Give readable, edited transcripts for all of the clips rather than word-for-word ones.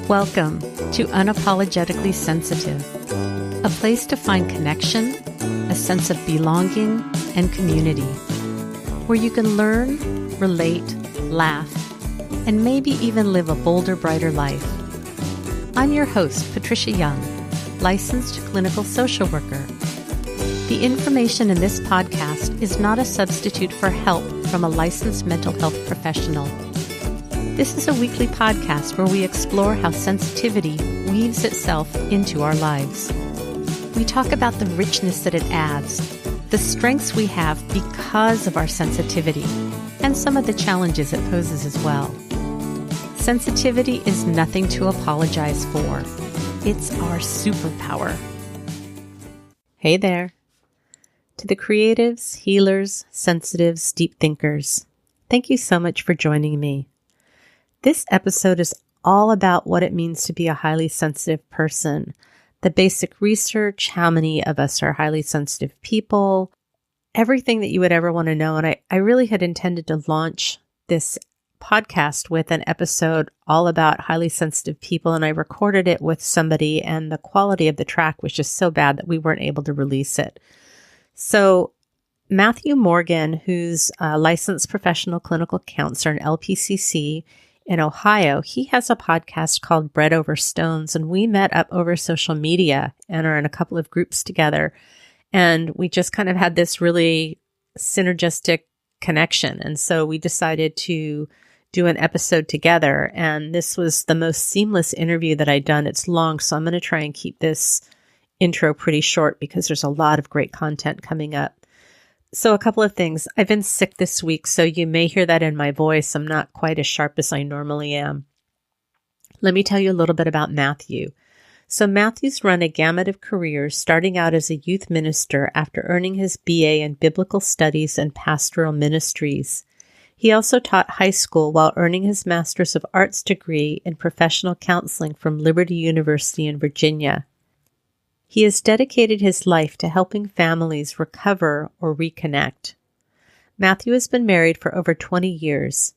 Welcome to Unapologetically Sensitive, a place to find connection, a sense of belonging, and community, where you can learn, relate, laugh, and maybe even live a bolder, brighter life. I'm your host, Patricia Young, licensed clinical social worker. The information in this podcast is not a substitute for help from a licensed mental health professional. This is a weekly podcast where we explore how sensitivity weaves itself into our lives. We talk about the richness that it adds, the strengths we have because of our sensitivity, and some of the challenges it poses as well. Sensitivity is nothing to apologize for. It's our superpower. Hey there. To the creatives, healers, sensitives, deep thinkers, thank you so much for joining me. This episode is all about what it means to be a highly sensitive person, the basic research, how many of us are highly sensitive people, everything that you would ever want to know. And I really had intended to launch this podcast with an episode all about highly sensitive people, and I recorded it with somebody, and the quality of the track was just so bad that we weren't able to release it. So Matthew Morgan, who's a licensed professional clinical counselor in LPCC in Ohio, he has a podcast called Bread Over Stones, and we met up over social media and are in a couple of groups together. And we just kind of had this really synergistic connection. And so we decided to do an episode together. And this was the most seamless interview that I'd done. It's long, so I'm going to try and keep this intro pretty short because there's a lot of great content coming up. So a couple of things. I've been sick this week, so you may hear that in my voice. I'm not quite as sharp as I normally am. Let me tell you a little bit about Matthew. So Matthew's run a gamut of careers, starting out as a youth minister after earning his BA in Biblical Studies and Pastoral Ministries. He also taught high school while earning his Master's of Arts degree in Professional Counseling from Liberty University in Virginia. He has dedicated his life to helping families recover or reconnect. Matthew has been married for over 20 years.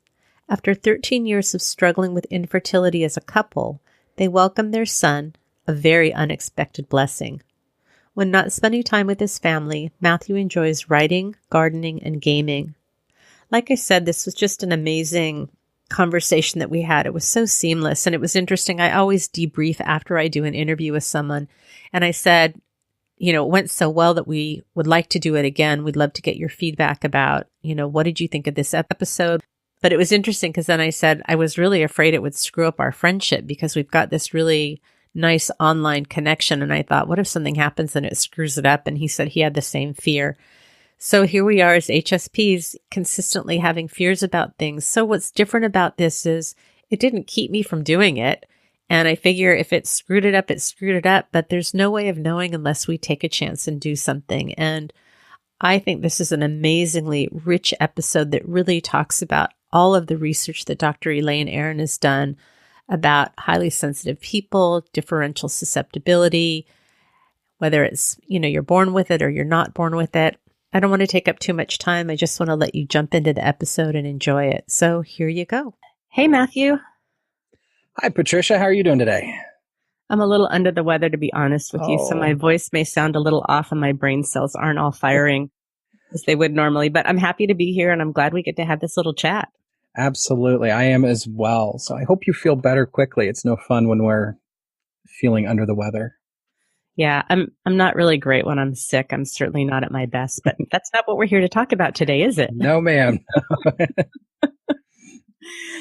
After 13 years of struggling with infertility as a couple, they welcomed their son, a very unexpected blessing. When not spending time with his family, Matthew enjoys writing, gardening, and gaming. Like I said, this was just an amazing conversation that we had. It was so seamless, and it was interesting. I always debrief after I do an interview with someone, and I said, it went so well that we would like to do it again. We'd love to get your feedback about, what did you think of this episode? But it was interesting because then I said, I was really afraid it would screw up our friendship because we've got this really nice online connection. And I thought, what if something happens and it screws it up? And he said he had the same fear. So here we are as HSPs consistently having fears about things. So what's different about this is it didn't keep me from doing it. And I figure if it screwed it up, it screwed it up. But there's no way of knowing unless we take a chance and do something. And I think this is an amazingly rich episode that really talks about all of the research that Dr. Elaine Aron has done about highly sensitive people, differential susceptibility, whether it's, you're born with it or you're not born with it. I don't want to take up too much time. I just want to let you jump into the episode and enjoy it. So here you go. Hey, Matthew. Hi, Patricia. How are you doing today? I'm a little under the weather, to be honest with you. So my voice may sound a little off and my brain cells aren't all firing as they would normally. But I'm happy to be here, and I'm glad we get to have this little chat. Absolutely. I am as well. So I hope you feel better quickly. It's no fun when we're feeling under the weather. Yeah, I'm not really great when I'm sick. I'm certainly not at my best, but that's not what we're here to talk about today, is it? No, ma'am.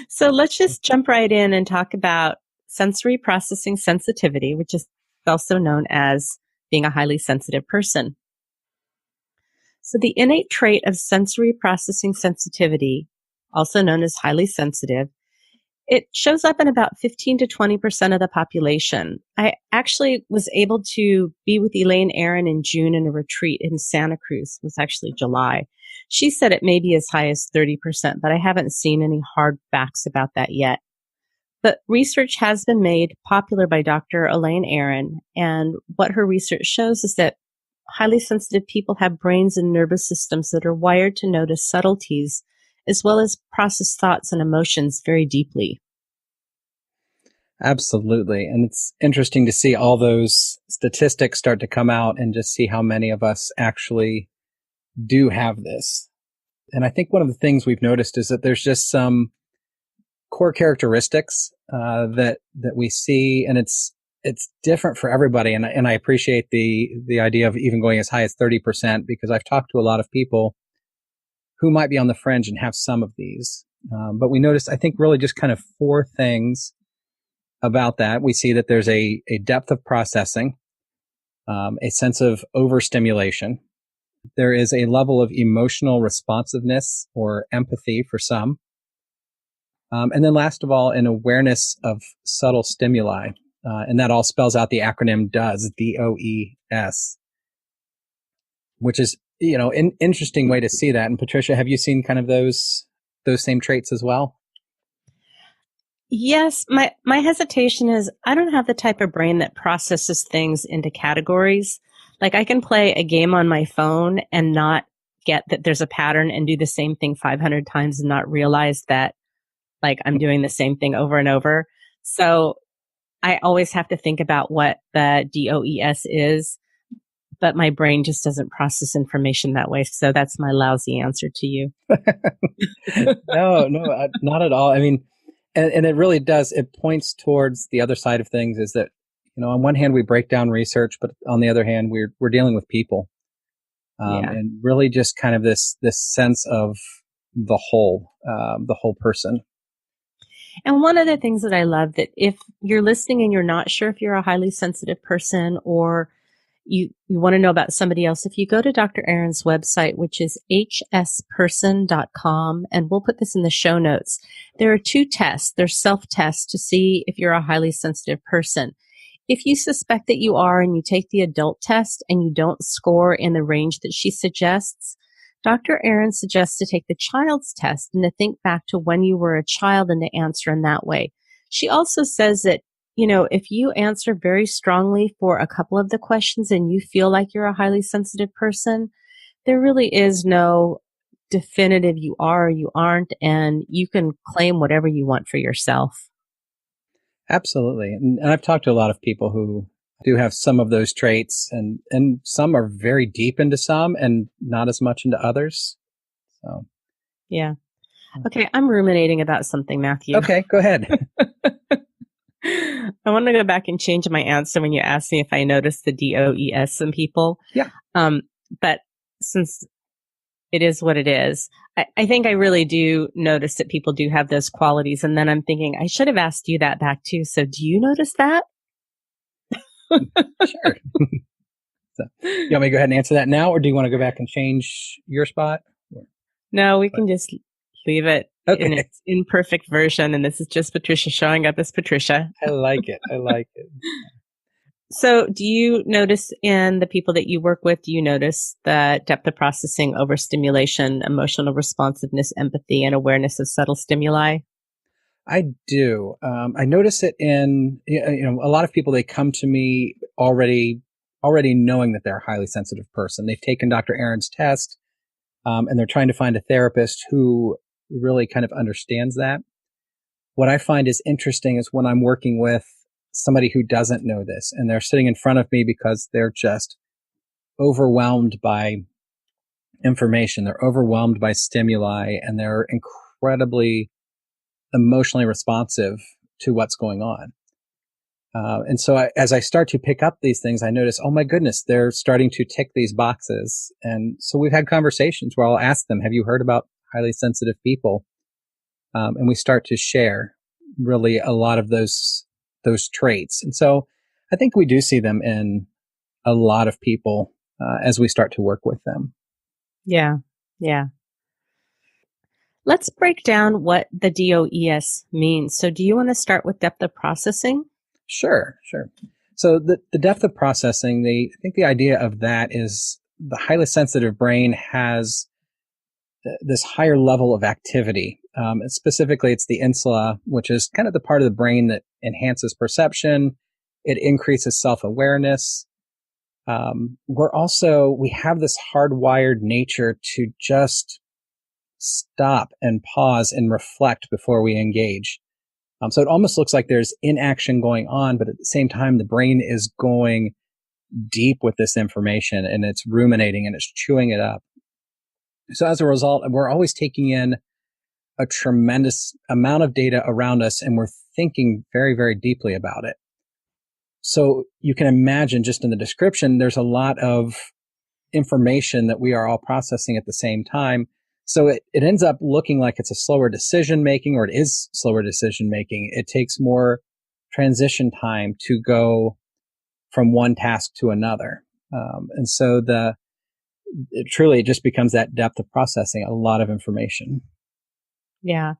So let's just jump right in and talk about sensory processing sensitivity, which is also known as being a highly sensitive person. So the innate trait of sensory processing sensitivity, also known as highly sensitive, it shows up in about 15 to 20% of the population. I actually was able to be with Elaine Aron in June in a retreat in Santa Cruz. It was actually July. She said it may be as high as 30%, but I haven't seen any hard facts about that yet. But research has been made popular by Dr. Elaine Aron, and what her research shows is that highly sensitive people have brains and nervous systems that are wired to notice subtleties as well as process thoughts and emotions very deeply. Absolutely. And it's interesting to see all those statistics start to come out and just see how many of us actually do have this. And I think one of the things we've noticed is that there's just some core characteristics that we see, and it's different for everybody. And I appreciate the idea of even going as high as 30%, because I've talked to a lot of people who might be on the fringe and have some of these. But we noticed, I think, really just kind of four things about that. We see that there's a depth of processing, a sense of overstimulation. There is a level of emotional responsiveness or empathy for some. And then last of all, an awareness of subtle stimuli. And that all spells out the acronym DOES, DOES, which is, an interesting way to see that. And Patricia, have you seen kind of those same traits as well? Yes, my hesitation is I don't have the type of brain that processes things into categories. Like I can play a game on my phone and not get that there's a pattern and do the same thing 500 times and not realize that like I'm doing the same thing over and over. So I always have to think about what the DOES is, but my brain just doesn't process information that way. So that's my lousy answer to you. No, not at all. I mean, and it really does. It points towards the other side of things is that, on one hand, we break down research, but on the other hand, we're dealing with people. And really just kind of this sense of the whole person. And one of the things that I love that if you're listening and you're not sure if you're a highly sensitive person or you want to know about somebody else, if you go to Dr. Aron's website, which is hsperson.com, and we'll put this in the show notes, there are two tests. There's self-tests to see if you're a highly sensitive person. If you suspect that you are and you take the adult test and you don't score in the range that she suggests, Dr. Aron suggests to take the child's test and to think back to when you were a child and to answer in that way. She also says that, if you answer very strongly for a couple of the questions and you feel like you're a highly sensitive person, there really is no definitive you are or you aren't, and you can claim whatever you want for yourself. Absolutely. And I've talked to a lot of people who do have some of those traits, and some are very deep into some and not as much into others. So, yeah. Okay. I'm ruminating about something, Matthew. Okay, go ahead. I want to go back and change my answer when you asked me if I noticed the DOES in people. Yeah. But since it is what it is, I think I really do notice that people do have those qualities. And then I'm thinking, I should have asked you that back too. So do you notice that? Sure. So, you want me to go ahead and answer that now, or do you want to go back and change your spot? No, we can just leave it in Okay. its imperfect version. And this is just Patricia showing up as Patricia. I like it. So do you notice in the people that you work with, do you notice the depth of processing, overstimulation, emotional responsiveness, empathy, and awareness of subtle stimuli? I do. I notice it in, a lot of people, they come to me already knowing that they're a highly sensitive person. They've taken Dr. Aron's test, and they're trying to find a therapist who really kind of understands that. What I find is interesting is when I'm working with somebody who doesn't know this and they're sitting in front of me because they're just overwhelmed by information. They're overwhelmed by stimuli, and they're incredibly emotionally responsive to what's going on. And so as I start to pick up these things, I notice, oh my goodness, they're starting to tick these boxes. And so we've had conversations where I'll ask them, have you heard about highly sensitive people? And we start to share really a lot of those traits. And so I think we do see them in a lot of people as we start to work with them. Yeah. Yeah. Let's break down what the DOES means. So do you want to start with depth of processing? Sure. So the depth of processing, I think the idea of that is the highly sensitive brain has this higher level of activity. And specifically, it's the insula, which is kind of the part of the brain that enhances perception. It increases self-awareness. We have this hardwired nature to just stop and pause and reflect before we engage. So it almost looks like there's inaction going on, but at the same time, the brain is going deep with this information and it's ruminating and it's chewing it up. So as a result, we're always taking in a tremendous amount of data around us and we're thinking very, very deeply about it. So you can imagine just in the description, there's a lot of information that we are all processing at the same time. So it ends up looking like it's a slower decision making, or it is slower decision making. It takes more transition time to go from one task to another. And so it truly just becomes that depth of processing a lot of information. Yeah.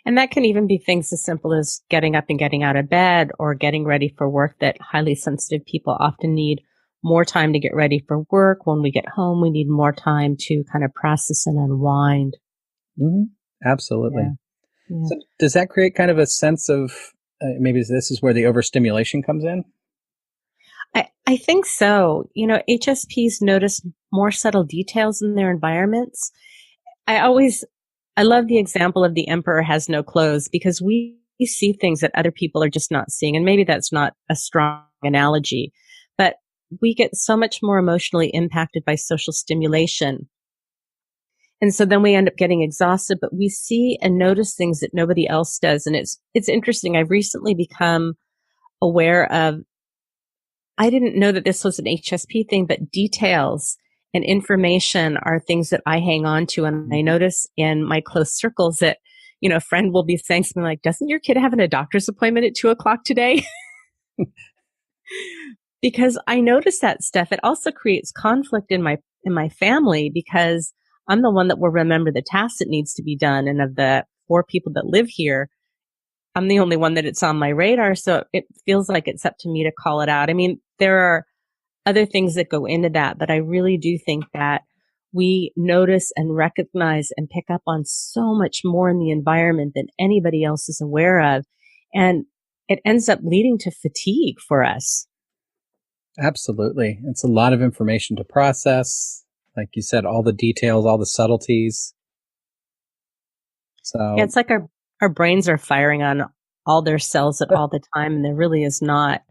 And that can even be things as simple as getting up and getting out of bed or getting ready for work, that highly sensitive people often need more time to get ready for work. When we get home, we need more time to kind of process and unwind. Mm-hmm. Absolutely. Yeah. Yeah. So does that create kind of a sense of maybe this is where the overstimulation comes in? I think so. HSPs notice more subtle details in their environments. I love the example of the emperor has no clothes, because we see things that other people are just not seeing. And maybe that's not a strong analogy, but we get so much more emotionally impacted by social stimulation. And so then we end up getting exhausted, but we see and notice things that nobody else does. And it's interesting. I've recently become aware of, I didn't know that this was an HSP thing, but details and information are things that I hang on to. And I notice in my close circles that, a friend will be saying something like, doesn't your kid have a doctor's appointment at 2:00 today? Because I notice that stuff. It also creates conflict in my family, because I'm the one that will remember the task that needs to be done. And of the 4 people that live here, I'm the only one that it's on my radar. So it feels like it's up to me to call it out. I mean, there are other things that go into that, but I really do think that we notice and recognize and pick up on so much more in the environment than anybody else is aware of. And it ends up leading to fatigue for us. Absolutely. It's a lot of information to process. Like you said, all the details, all the subtleties. So Yeah, it's like our brains are firing on all their cells at all the time. And there really is not,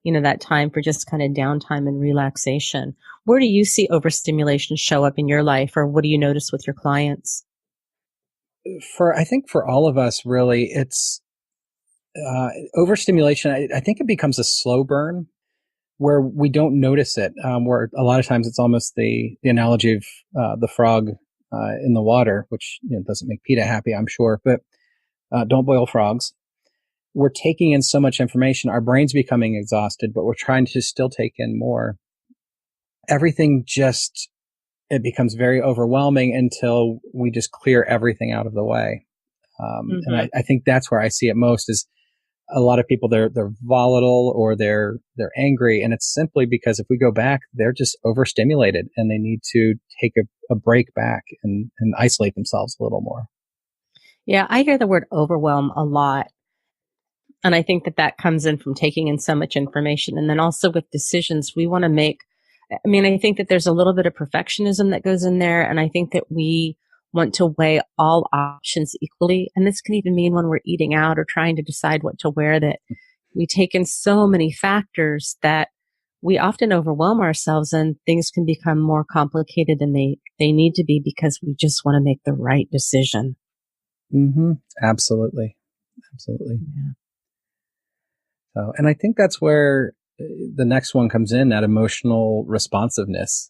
that time for just kind of downtime and relaxation. Where do you see overstimulation show up in your life, or what do you notice with your clients? I think for all of us, really, it's overstimulation. I think it becomes a slow burn where we don't notice it. Where a lot of times it's almost the analogy of the frog in the water, which doesn't make PETA happy, I'm sure, but don't boil frogs. We're taking in so much information, our brain's becoming exhausted, but we're trying to still take in more. Everything it becomes very overwhelming until we just clear everything out of the way. And I think that's where I see it most is a lot of people, they're volatile or they're angry. And it's simply because if we go back, they're just overstimulated and they need to take a break back and isolate themselves a little more. Yeah, I hear the word overwhelm a lot. And I think that comes in from taking in so much information. And then also with decisions we want to make. I mean, I think that there's a little bit of perfectionism that goes in there. And I think that we want to weigh all options equally. And this can even mean when we're eating out or trying to decide what to wear, that we take in so many factors that we often overwhelm ourselves and things can become more complicated than they need to be, because we just want to make the right decision. Mm-hmm. Absolutely. Absolutely. Yeah. So, and I think that's where the next one comes in, that emotional responsiveness,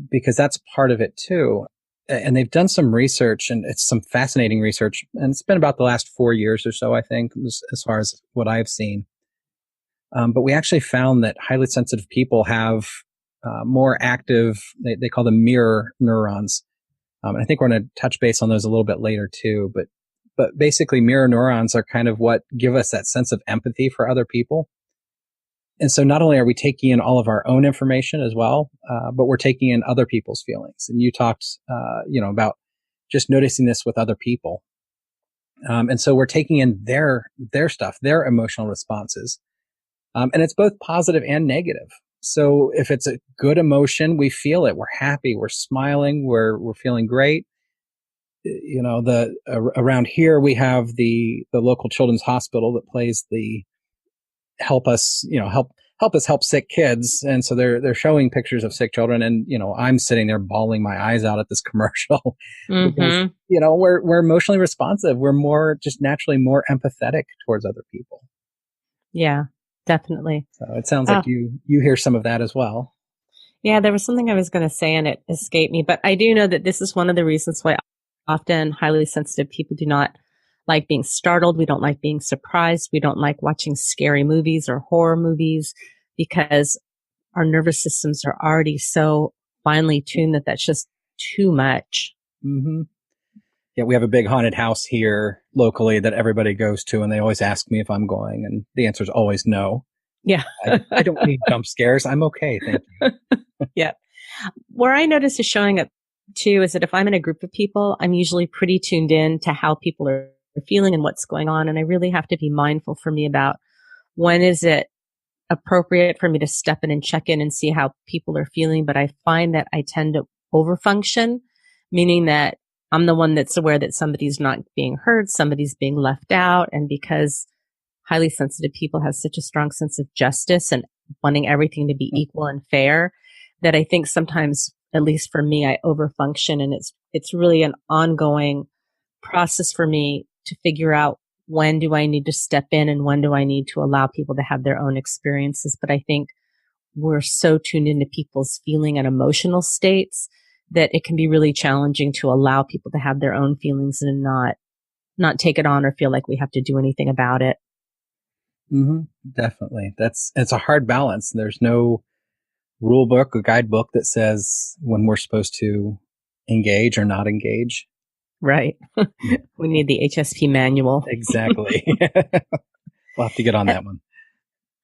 because that's part of it too. And they've done some research, and it's some fascinating research. And it's been about the last 4 years or so, I think, as far as what I've seen. But we actually found that highly sensitive people have more active, they call them mirror neurons. And I think we're going to touch base on those a little bit later too. But basically mirror neurons are kind of what give us that sense of empathy for other people. And so not only are we taking in all of our own information as well, but we're taking in other people's feelings. And you talked, about just noticing this with other people. And so we're taking in their stuff, their emotional responses. And it's both positive and negative. So if it's a good emotion, we feel it. We're happy. We're smiling. We're feeling great. around here we have the local children's hospital that plays the help us help sick kids. And so they're showing pictures of sick children. And, I'm sitting there bawling my eyes out at this commercial because, we're emotionally responsive. We're more just naturally more empathetic towards other people. Yeah, definitely. So it sounds like you hear some of that as well. Yeah, there was something I was going to say and it escaped me, but I do know that this is one of the reasons why often highly sensitive people do not like being startled. We don't like being surprised. We don't like watching scary movies or horror movies because our nervous systems are already so finely tuned that that's just too much. Mm-hmm. Yeah, we have a big haunted house here locally that everybody goes to, and they always ask me if I'm going, and the answer is always no. Yeah. I don't need jump scares. I'm okay, thank you. Yeah. Where I notice is showing up too is that if I'm in a group of people, I'm usually pretty tuned in to how people are feeling and what's going on. And I really have to be mindful for me about when is it appropriate for me to step in and check in and see how people are feeling. But I find that I tend to overfunction, meaning that I'm the one that's aware that somebody's not being heard, somebody's being left out. And because highly sensitive people have such a strong sense of justice and wanting everything to be equal and fair, that I think sometimes, at least for me, I overfunction. And it's really an ongoing process for me to figure out when do I need to step in and when do I need to allow people to have their own experiences. But I think we're so tuned into people's feeling and emotional states that it can be really challenging to allow people to have their own feelings and not take it on or feel like we have to do anything about it. Mm-hmm. Definitely. It's a hard balance. There's no rule book or guidebook that says when we're supposed to engage or not engage. Right. We need the HSP manual. Exactly. We'll have to get on that one.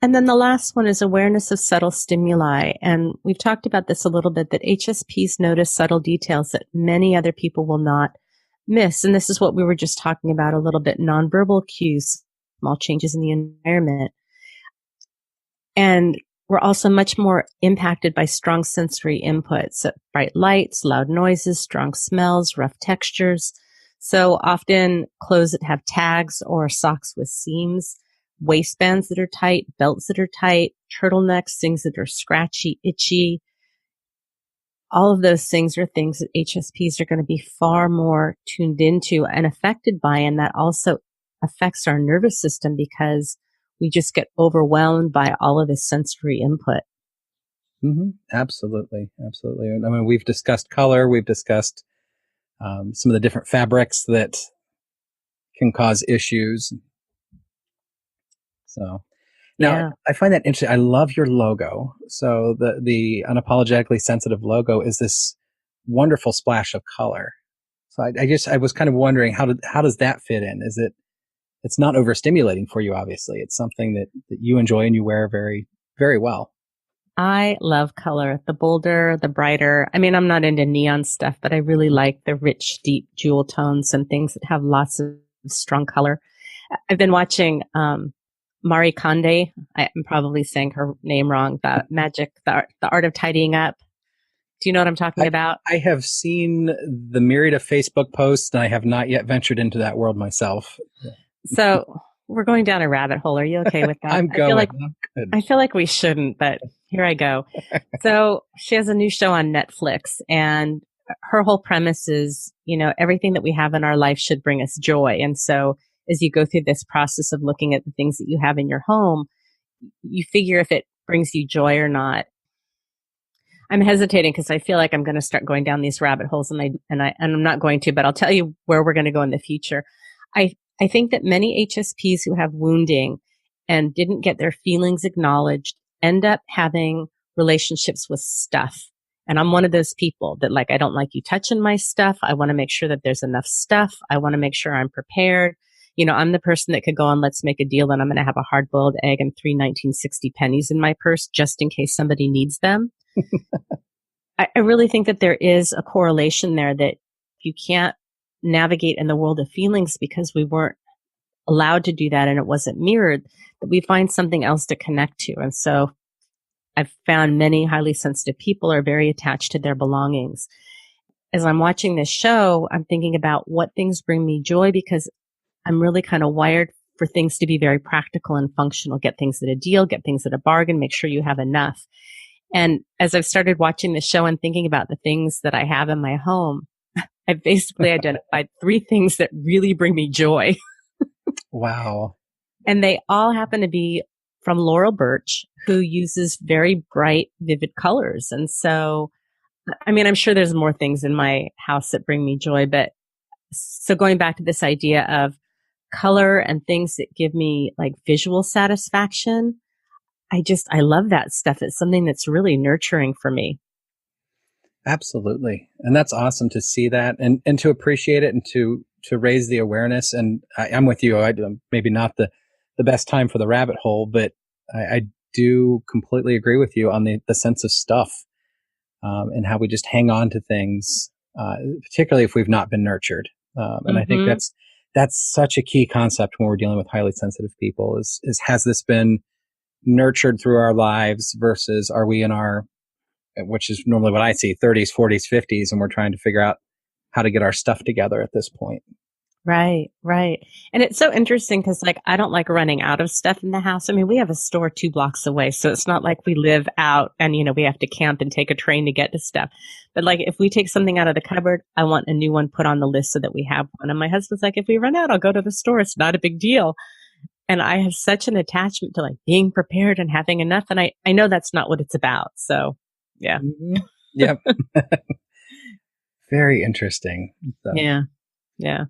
And then the last one is awareness of subtle stimuli. And we've talked about this a little bit, that HSPs notice subtle details that many other people will not miss. And this is what we were just talking about a little bit, nonverbal cues, small changes in the environment. And we're also much more impacted by strong sensory inputs, so bright lights, loud noises, strong smells, rough textures. So often clothes that have tags or socks with seams, waistbands that are tight, belts that are tight, turtlenecks, things that are scratchy, itchy. All of those things are things that HSPs are going to be far more tuned into and affected by. And that also affects our nervous system because we just get overwhelmed by all of this sensory input. Mm-hmm. Absolutely. Absolutely. I mean, we've discussed color. We've discussed some of the different fabrics that can cause issues. So now I find that interesting. I love your logo. So the unapologetically sensitive logo is this wonderful splash of color. So I was kind of wondering how does that fit in? It's not overstimulating for you, obviously. It's something that you enjoy and you wear very, very well. I love color. The bolder, the brighter. I mean, I'm not into neon stuff, but I really like the rich, deep jewel tones and things that have lots of strong color. I've been watching Marie Kondo. I'm probably saying her name wrong. The magic, the art of tidying up. Do you know what I'm talking about? I have seen the myriad of Facebook posts, and I have not yet ventured into that world myself. So we're going down a rabbit hole. Are you okay with that? I'm going. I feel like we shouldn't, but here I go. So she has a new show on Netflix, and her whole premise is, everything that we have in our life should bring us joy. And so as you go through this process of looking at the things that you have in your home, you figure if it brings you joy or not. I'm hesitating because I feel like I'm going to start going down these rabbit holes, and I'm not going to, but I'll tell you where we're going to go in the future. I think that many HSPs who have wounding and didn't get their feelings acknowledged end up having relationships with stuff. And I'm one of those people that I don't like you touching my stuff. I want to make sure that there's enough stuff. I want to make sure I'm prepared. I'm the person that could go on, let's make a deal, and I'm going to have a hard-boiled egg and 3 1960 pennies in my purse just in case somebody needs them. I really think that there is a correlation there that you can't navigate in the world of feelings because we weren't allowed to do that and it wasn't mirrored, that we find something else to connect to. And so I've found many highly sensitive people are very attached to their belongings. as I'm watching this show, I'm thinking about what things bring me joy, because I'm really kind of wired for things to be very practical and functional. Get things at a deal, get things at a bargain, make sure you have enough. And as I've started watching the show and thinking about the things that I have in my home, I've basically identified 3 things that really bring me joy. Wow. And they all happen to be from Laurel Birch, who uses very bright, vivid colors. And so, I mean, I'm sure there's more things in my house that bring me joy, but so going back to this idea of color and things that give me like visual satisfaction, I love that stuff. It's something that's really nurturing for me. Absolutely. And that's awesome to see that and to appreciate it and to raise the awareness. And I'm with you. Maybe not the best time for the rabbit hole, but I do completely agree with you on the sense of stuff, and how we just hang on to things, particularly if we've not been nurtured. And I think that's such a key concept when we're dealing with highly sensitive people is has this been nurtured through our lives versus are we in our, which is normally what I see, 30s, 40s, 50s, and we're trying to figure out how to get our stuff together at this point. Right, right. And it's so interesting because like, I don't like running out of stuff in the house. I mean, we have a store 2 blocks away, so it's not like we live out and, we have to camp and take a train to get to stuff. But like, if we take something out of the cupboard, I want a new one put on the list so that we have one. And my husband's like, if we run out, I'll go to the store. It's not a big deal. And I have such an attachment to like being prepared and having enough. And I know that's not what it's about. So yeah. Mm-hmm. Yep. Very interesting. So. Yeah. Yeah.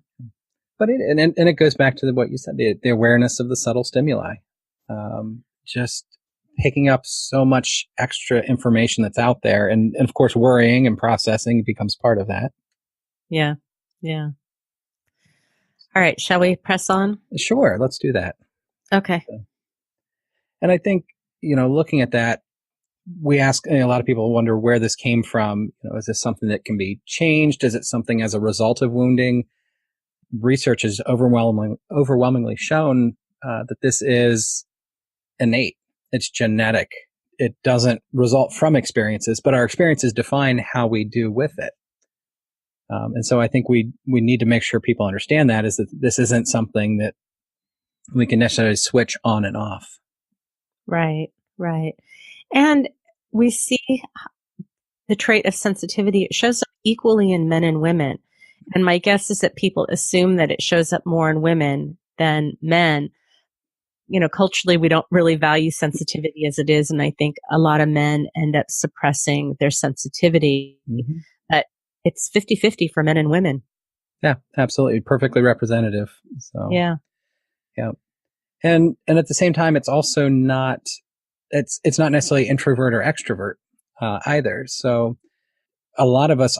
But it goes back to what you said, the awareness of the subtle stimuli, just picking up so much extra information that's out there. And of course, worrying and processing becomes part of that. Yeah. Yeah. All right. Shall we press on? Sure. Let's do that. Okay. And I think, looking at that, we ask, a lot of people wonder where this came from. Is this something that can be changed? Is it something as a result of wounding? Research has overwhelmingly shown that this is innate. It's genetic. It doesn't result from experiences, but our experiences define how we do with it. And so I think we need to make sure people understand that is that this isn't something that we can necessarily switch on and off. Right, right. And we see the trait of sensitivity. It shows up equally in men and women. And my guess is that people assume that it shows up more in women than men. Culturally, we don't really value sensitivity as it is. And I think a lot of men end up suppressing their sensitivity. Mm-hmm. But it's 50-50 for men and women. Yeah, absolutely. Perfectly representative. So, yeah. Yeah. And at the same time, it's also not, it's not necessarily introvert or extrovert either. So a lot of us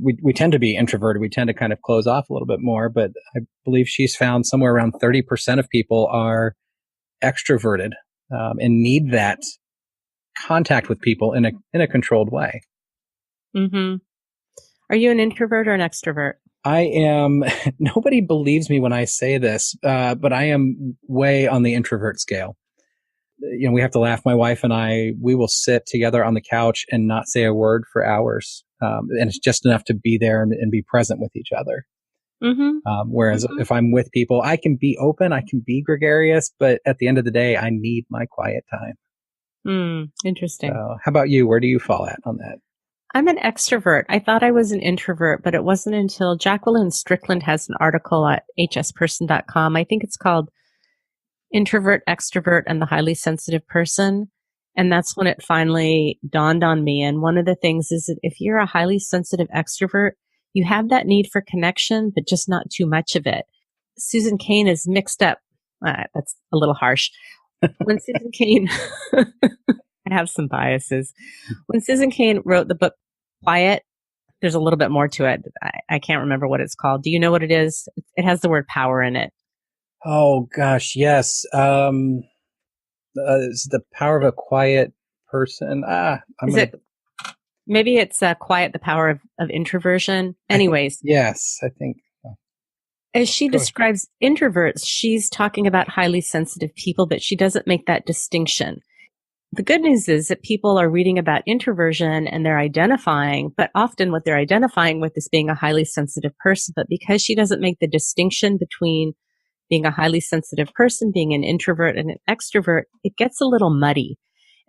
we tend to be introverted. We tend to kind of close off a little bit more, but I believe she's found somewhere around 30% of people are extroverted and need that contact with people in a controlled way. Mm-hmm. Are you an introvert or an extrovert? I am, nobody believes me when I say this, but I am way on the introvert scale. We have to laugh. My wife and we will sit together on the couch and not say a word for hours. And it's just enough to be there and be present with each other. Mm-hmm. Whereas if I'm with people, I can be open, I can be gregarious, but at the end of the day, I need my quiet time. Interesting. So how about you? Where do you fall at on that? I'm an extrovert. I thought I was an introvert, but it wasn't until Jacqueline Strickland has an article at hsperson.com. I think it's called Introvert, Extrovert, and the Highly Sensitive Person. And that's when it finally dawned on me. And one of the things is that if you're a highly sensitive extrovert, you have that need for connection, but just not too much of it. Susan Cain is mixed up. That's a little harsh. When Susan Cain, I have some biases. When Susan Cain wrote the book Quiet, there's a little bit more to it. I can't remember what it's called. Do you know what it is? It has the word power in it. Oh gosh, yes. It's the power of a quiet person. Maybe it's Quiet, the Power of Introversion. Anyways. Yes, I think. As she describes introverts, she's talking about highly sensitive people, but she doesn't make that distinction. the good news is that people are reading about introversion and they're identifying, but often what they're identifying with is being a highly sensitive person. But because she doesn't make the distinction between being a highly sensitive person, being an introvert and an extrovert, it gets a little muddy.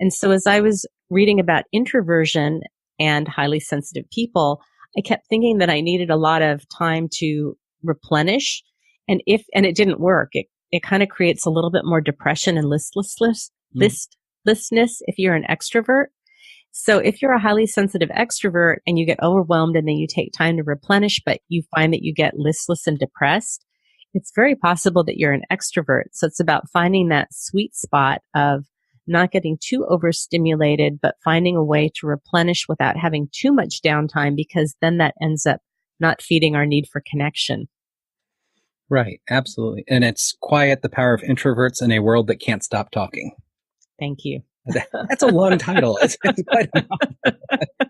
And so as I was reading about introversion and highly sensitive people, I kept thinking that I needed a lot of time to replenish. And it didn't work. It kind of creates a little bit more depression and listlessness if you're an extrovert. So if you're a highly sensitive extrovert and you get overwhelmed and then you take time to replenish, but you find that you get listless and depressed, it's very possible that you're an extrovert. So it's about finding that sweet spot of not getting too overstimulated, but finding a way to replenish without having too much downtime, because then that ends up not feeding our need for connection. Right. Absolutely. And it's Quiet, the Power of Introverts in a World That Can't Stop Talking. Thank you. That's a long title. It's quite a novel.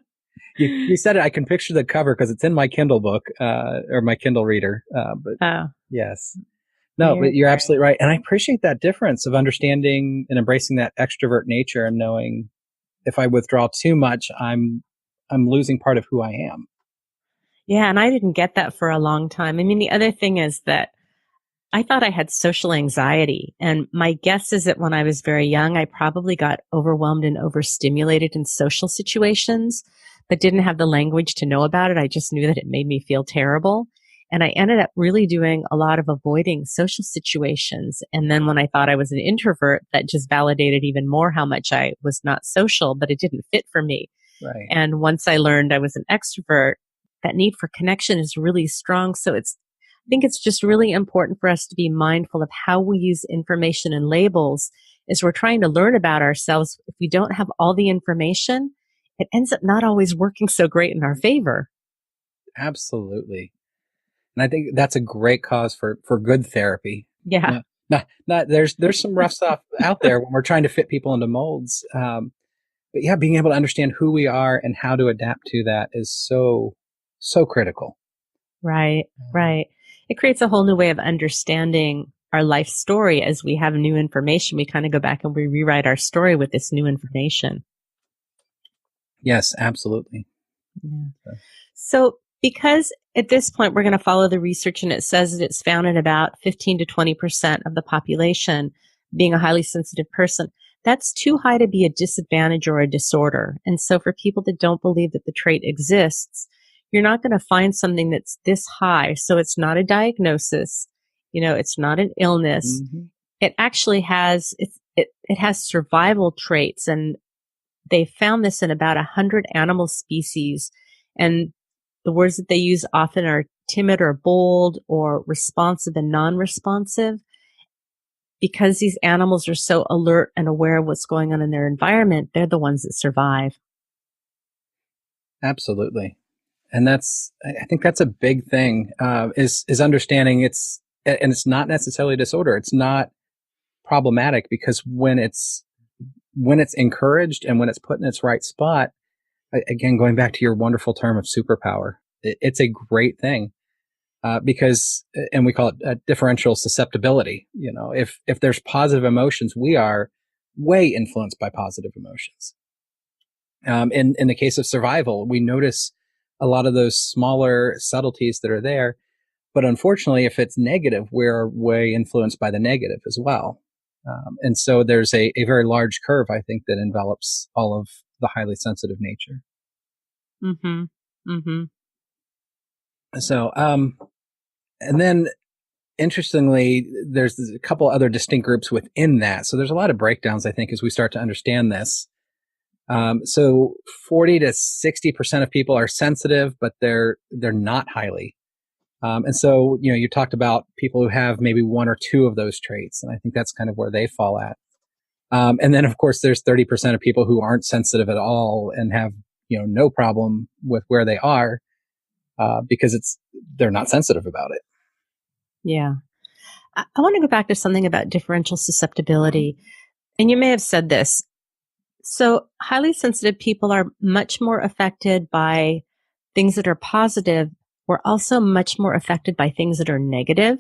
You said it. I can picture the cover because it's in my Kindle book or my Kindle reader. Yes. No, but you're absolutely right. And I appreciate that difference of understanding and embracing that extrovert nature and knowing if I withdraw too much, I'm losing part of who I am. Yeah. And I didn't get that for a long time. I mean, the other thing is that I thought I had social anxiety. And my guess is that when I was very young, I probably got overwhelmed and overstimulated in social situations, but didn't have the language to know about it. I just knew that it made me feel terrible. And I ended up really doing a lot of avoiding social situations. And then when I thought I was an introvert, that just validated even more how much I was not social, but it didn't fit for me. Right. And once I learned I was an extrovert, that need for connection is really strong. So I think it's just really important for us to be mindful of how we use information and labels as we're trying to learn about ourselves. If we don't have all the information, it ends up not always working so great in our favor. Absolutely. And I think that's a great cause for good therapy. Yeah. There's some rough stuff out there when we're trying to fit people into molds. But yeah, being able to understand who we are and how to adapt to that is so critical. Right. It creates a whole new way of understanding our life story. As we have new information, we kind of go back and we rewrite our story with this new information. Yes, absolutely. Yeah. So because at this point, we're going to follow the research, and it says that it's found in about 15 to 20% of the population being a highly sensitive person. That's too high to be a disadvantage or a disorder. And so for people that don't believe that the trait exists, you're not going to find something that's this high. So it's not a diagnosis. It's not an illness. Mm-hmm. It actually has, it has survival traits. And they found this in about 100 animal species. And the words that they use often are timid or bold or responsive and non-responsive. Because these animals are so alert and aware of what's going on in their environment, they're the ones that survive. Absolutely. And I think that's a big thing, is understanding it's not necessarily a disorder. It's not problematic, because when it's encouraged and when it's put in its right spot, again, going back to your wonderful term of superpower, it's a great thing. Because, and we call it differential susceptibility. If there's positive emotions, we are way influenced by positive emotions. In the case of survival, we notice a lot of those smaller subtleties that are there. But unfortunately, if it's negative, we're way influenced by the negative as well. And so there's a very large curve, I think, that envelops all of the highly sensitive nature. Mm-hmm. Mm-hmm. So, and then interestingly, there's a couple other distinct groups within that. So there's a lot of breakdowns, I think, as we start to understand this. So 40 to 60% of people are sensitive, but they're not highly. And so, you talked about people who have maybe one or two of those traits. And I think that's kind of where they fall at. And then, of course, there's 30% of people who aren't sensitive at all and have, no problem with where they are, because they're not sensitive about it. Yeah. I want to go back to something about differential susceptibility. And you may have said this. So highly sensitive people are much more affected by things that are positive. We're also much more affected by things that are negative.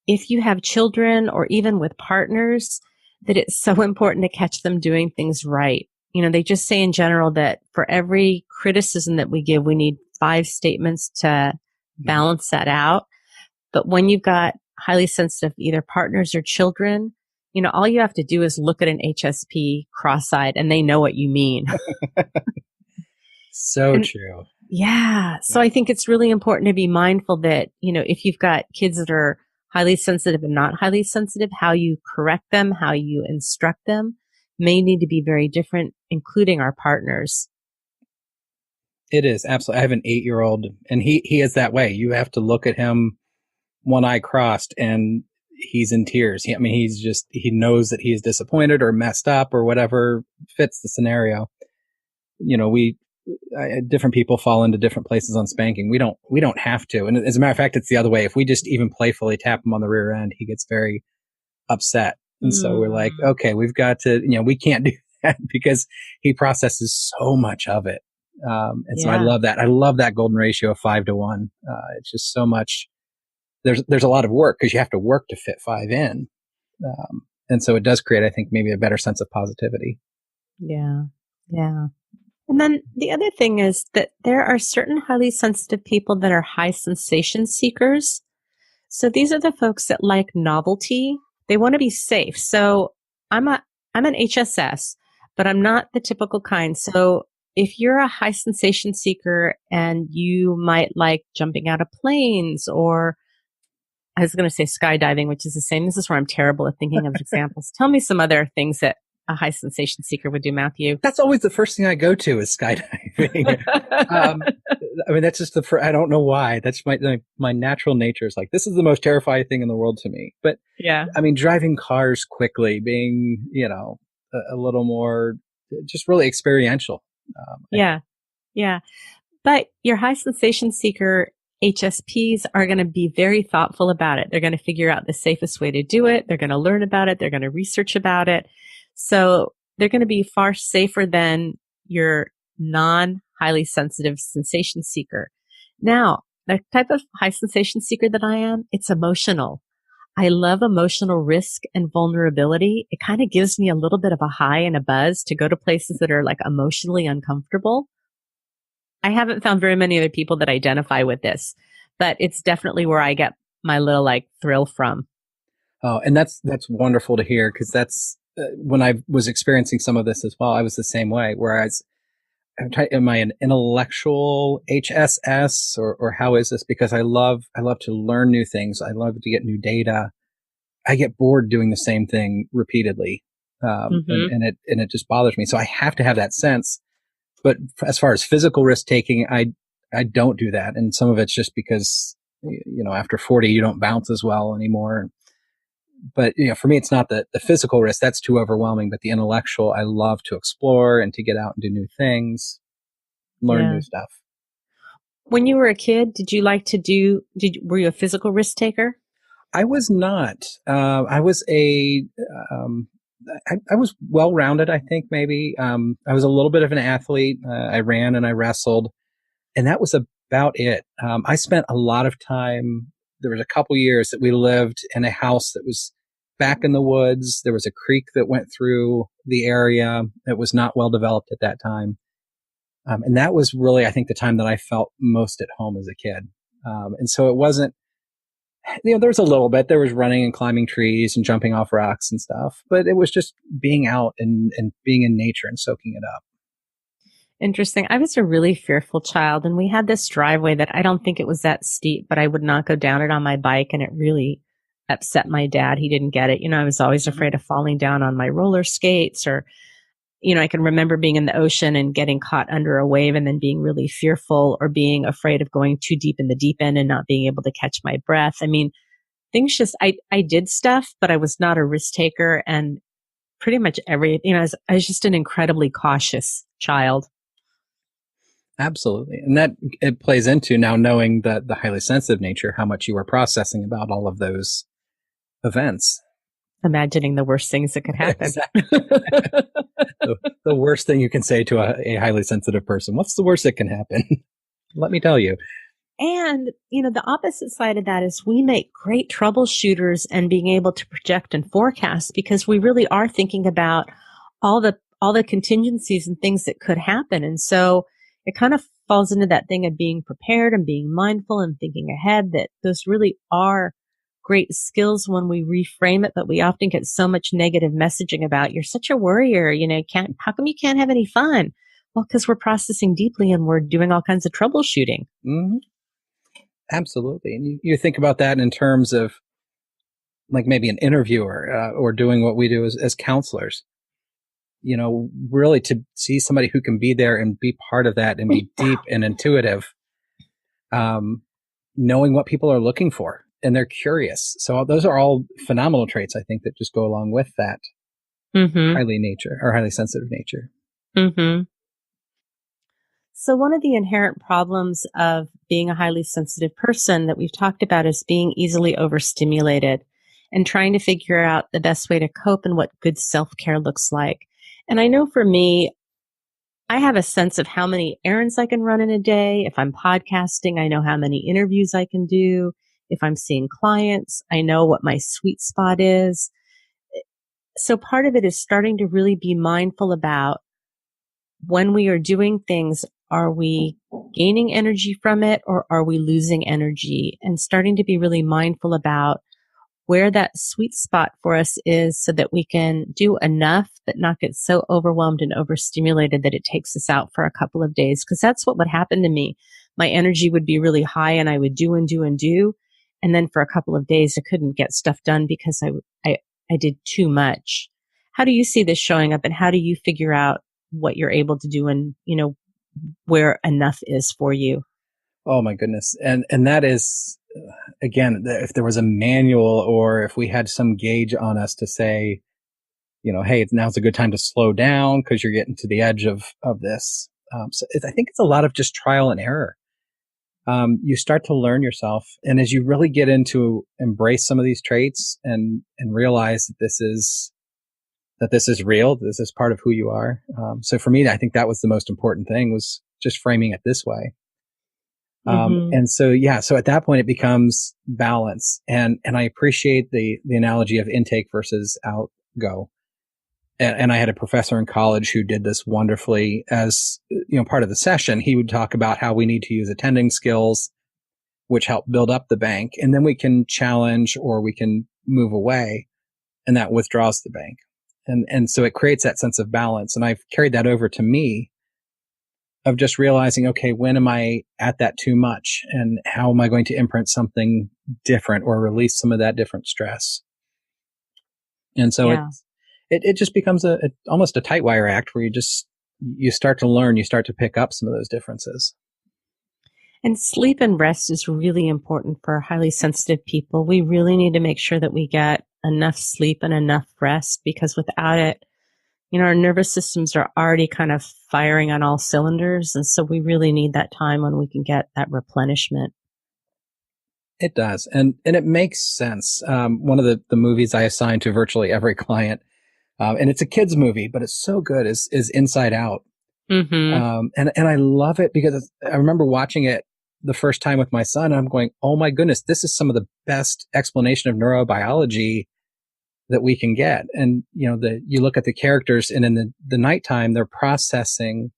If you have children or even with partners, that it's so important to catch them doing things right. They just say in general that for every criticism that we give, we need 5 statements to balance that out. But when you've got highly sensitive either partners or children, all you have to do is look at an HSP cross-eyed and they know what you mean. So true. Yeah. So I think it's really important to be mindful that, if you've got kids that are highly sensitive and not highly sensitive, how you correct them, how you instruct them may need to be very different, including our partners. It is. Absolutely. I have an 8-year-old and he is that way. You have to look at him one eye crossed and he's in tears. He knows that he's disappointed or messed up or whatever fits the scenario. Different people fall into different places on spanking. We don't have to. And as a matter of fact, it's the other way. If we just even playfully tap him on the rear end, he gets very upset. And so we're like, okay, we've got to, we can't do that because he processes so much of it. So I love that. I love that golden ratio of 5-to-1. It's just so much. There's a lot of work because you have to work to fit 5 in. And so it does create, I think, maybe a better sense of positivity. Yeah. Yeah. And then the other thing is that there are certain highly sensitive people that are high sensation seekers. So these are the folks that like novelty. They want to be safe. So I'm an HSS, but I'm not the typical kind. So if you're a high sensation seeker and you might like jumping out of planes, or I was going to say skydiving, which is the same. This is where I'm terrible at thinking of examples. Tell me some other things that a high sensation seeker would do, Matthew. That's always the first thing I go to is skydiving. That's just I don't know why. That's my natural nature is like, this is the most terrifying thing in the world to me. But yeah, driving cars quickly, being, a little more just really experiential. Yeah. But your high sensation seeker HSPs are going to be very thoughtful about it. They're going to figure out the safest way to do it. They're going to learn about it. They're going to research about it. So they're going to be far safer than your non-highly sensitive sensation seeker. Now, the type of high sensation seeker that I am, it's emotional. I love emotional risk and vulnerability. It kind of gives me a little bit of a high and a buzz to go to places that are like emotionally uncomfortable. I haven't found very many other people that identify with this, but it's definitely where I get my little thrill from. Oh, and that's wonderful to hear, because that's when I was experiencing some of this as well. I was the same way. Whereas, am I an intellectual HSS or how is this? Because I love to learn new things. I love to get new data. I get bored doing the same thing repeatedly, and it just bothers me. So I have to have that sense. But as far as physical risk taking, I don't do that, and some of it's just because after 40 you don't bounce as well anymore. But for me, it's not the physical risk that's too overwhelming. But the intellectual, I love to explore and to get out and do new things, learn new stuff. When you were a kid, did you like to were you a physical risk taker? I was not. I was I was well-rounded, I think, maybe. I was a little bit of an athlete. I ran and I wrestled, and that was about it. I spent a lot of time. There was a couple years that we lived in a house that was back in the woods. There was a creek that went through the area that was not well developed at that time. And that was really, I think, the time that I felt most at home as a kid. And so it wasn't, there was a little bit, there was running and climbing trees and jumping off rocks and stuff, but it was just being out and being in nature and soaking it up. Interesting. I was a really fearful child, and we had this driveway that I don't think it was that steep, but I would not go down it on my bike, and it really upset my dad. He didn't get it. I was always afraid of falling down on my roller skates, or, I can remember being in the ocean and getting caught under a wave and then being really fearful, or being afraid of going too deep in the deep end and not being able to catch my breath. Things just, I did stuff, but I was not a risk taker, and pretty much I was just an incredibly cautious child. Absolutely. And that it plays into now knowing the highly sensitive nature, how much you were processing about all of those events. Imagining the worst things that could happen. Exactly. the worst thing you can say to a highly sensitive person. What's the worst that can happen? Let me tell you. And, the opposite side of that is we make great troubleshooters and being able to project and forecast because we really are thinking about all the contingencies and things that could happen. And so it kind of falls into that thing of being prepared and being mindful and thinking ahead, that those really are great skills when we reframe it. But we often get so much negative messaging about, you're such a worrier, how come you can't have any fun? Well, because we're processing deeply and we're doing all kinds of troubleshooting. Mm-hmm. Absolutely. And you think about that in terms of like maybe an interviewer or doing what we do as counselors. Really to see somebody who can be there and be part of that and be deep and intuitive, knowing what people are looking for and they're curious. So those are all phenomenal traits, I think, that just go along with that highly sensitive nature. Mm-hmm. So one of the inherent problems of being a highly sensitive person that we've talked about is being easily overstimulated and trying to figure out the best way to cope and what good self-care looks like. And I know for me, I have a sense of how many errands I can run in a day. If I'm podcasting, I know how many interviews I can do. If I'm seeing clients, I know what my sweet spot is. So part of it is starting to really be mindful about when we are doing things, are we gaining energy from it or are we losing energy? And starting to be really mindful about where that sweet spot for us is so that we can do enough but not get so overwhelmed and overstimulated that it takes us out for a couple of days. Because that's what would happen to me. My energy would be really high and I would do and do and do. And then for a couple of days, I couldn't get stuff done because I did too much. How do you see this showing up and how do you figure out what you're able to do and, where enough is for you? Oh my goodness. And that is, again, if there was a manual or if we had some gauge on us to say, hey, now's a good time to slow down because you're getting to the edge of this. So I think it's a lot of just trial and error. You start to learn yourself. And as you really get into embrace some of these traits and realize that this is real, this is part of who you are. So for me, I think that was the most important thing, was just framing it this way. And so at that point it becomes balance. And I appreciate the analogy of intake versus outgo. And I had a professor in college who did this wonderfully as, part of the session. He would talk about how we need to use attending skills, which help build up the bank. And then we can challenge or we can move away, and that withdraws the bank. And so it creates that sense of balance. And I've carried that over to me of just realizing, okay, when am I at that too much? And how am I going to imprint something different or release some of that different stress? And so it just becomes almost a tight wire act where you start to learn, you start to pick up some of those differences. And sleep and rest is really important for highly sensitive people. We really need to make sure that we get enough sleep and enough rest, because without it, our nervous systems are already kind of firing on all cylinders. And so we really need that time when we can get that replenishment. It does. And it makes sense. One of the movies I assign to virtually every client, and it's a kid's movie, but it's so good, is Inside Out. Mm-hmm. And I love it because I remember watching it the first time with my son, and I'm going, oh my goodness, this is some of the best explanation of neurobiology that we can get. And, you look at the characters, and in the nighttime, they're processing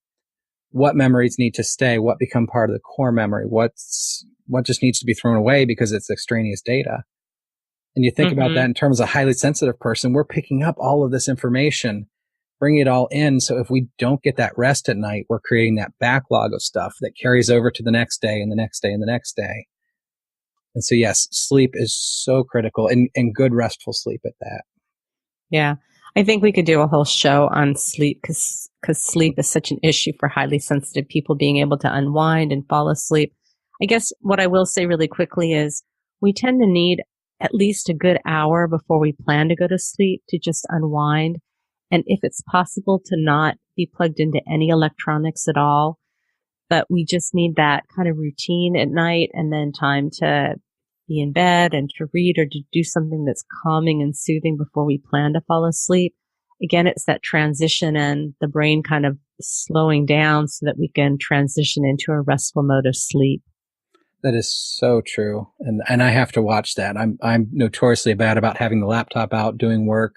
what memories need to stay, what become part of the core memory, what just needs to be thrown away because it's extraneous data. And you think about that in terms of a highly sensitive person, we're picking up all of this information, bringing it all in. So if we don't get that rest at night, we're creating that backlog of stuff that carries over to the next day and the next day and the next day. And so, yes, sleep is so critical, and good restful sleep at that. Yeah. I think we could do a whole show on sleep because sleep is such an issue for highly sensitive people, being able to unwind and fall asleep. I guess what I will say really quickly is we tend to need at least a good hour before we plan to go to sleep to just unwind. And if it's possible to not be plugged into any electronics at all, but we just need that kind of routine at night and then time to be in bed and to read or to do something that's calming and soothing before we plan to fall asleep. Again, it's that transition and the brain kind of slowing down so that we can transition into a restful mode of sleep. That is so true. And I have to watch that. I'm notoriously bad about having the laptop out doing work.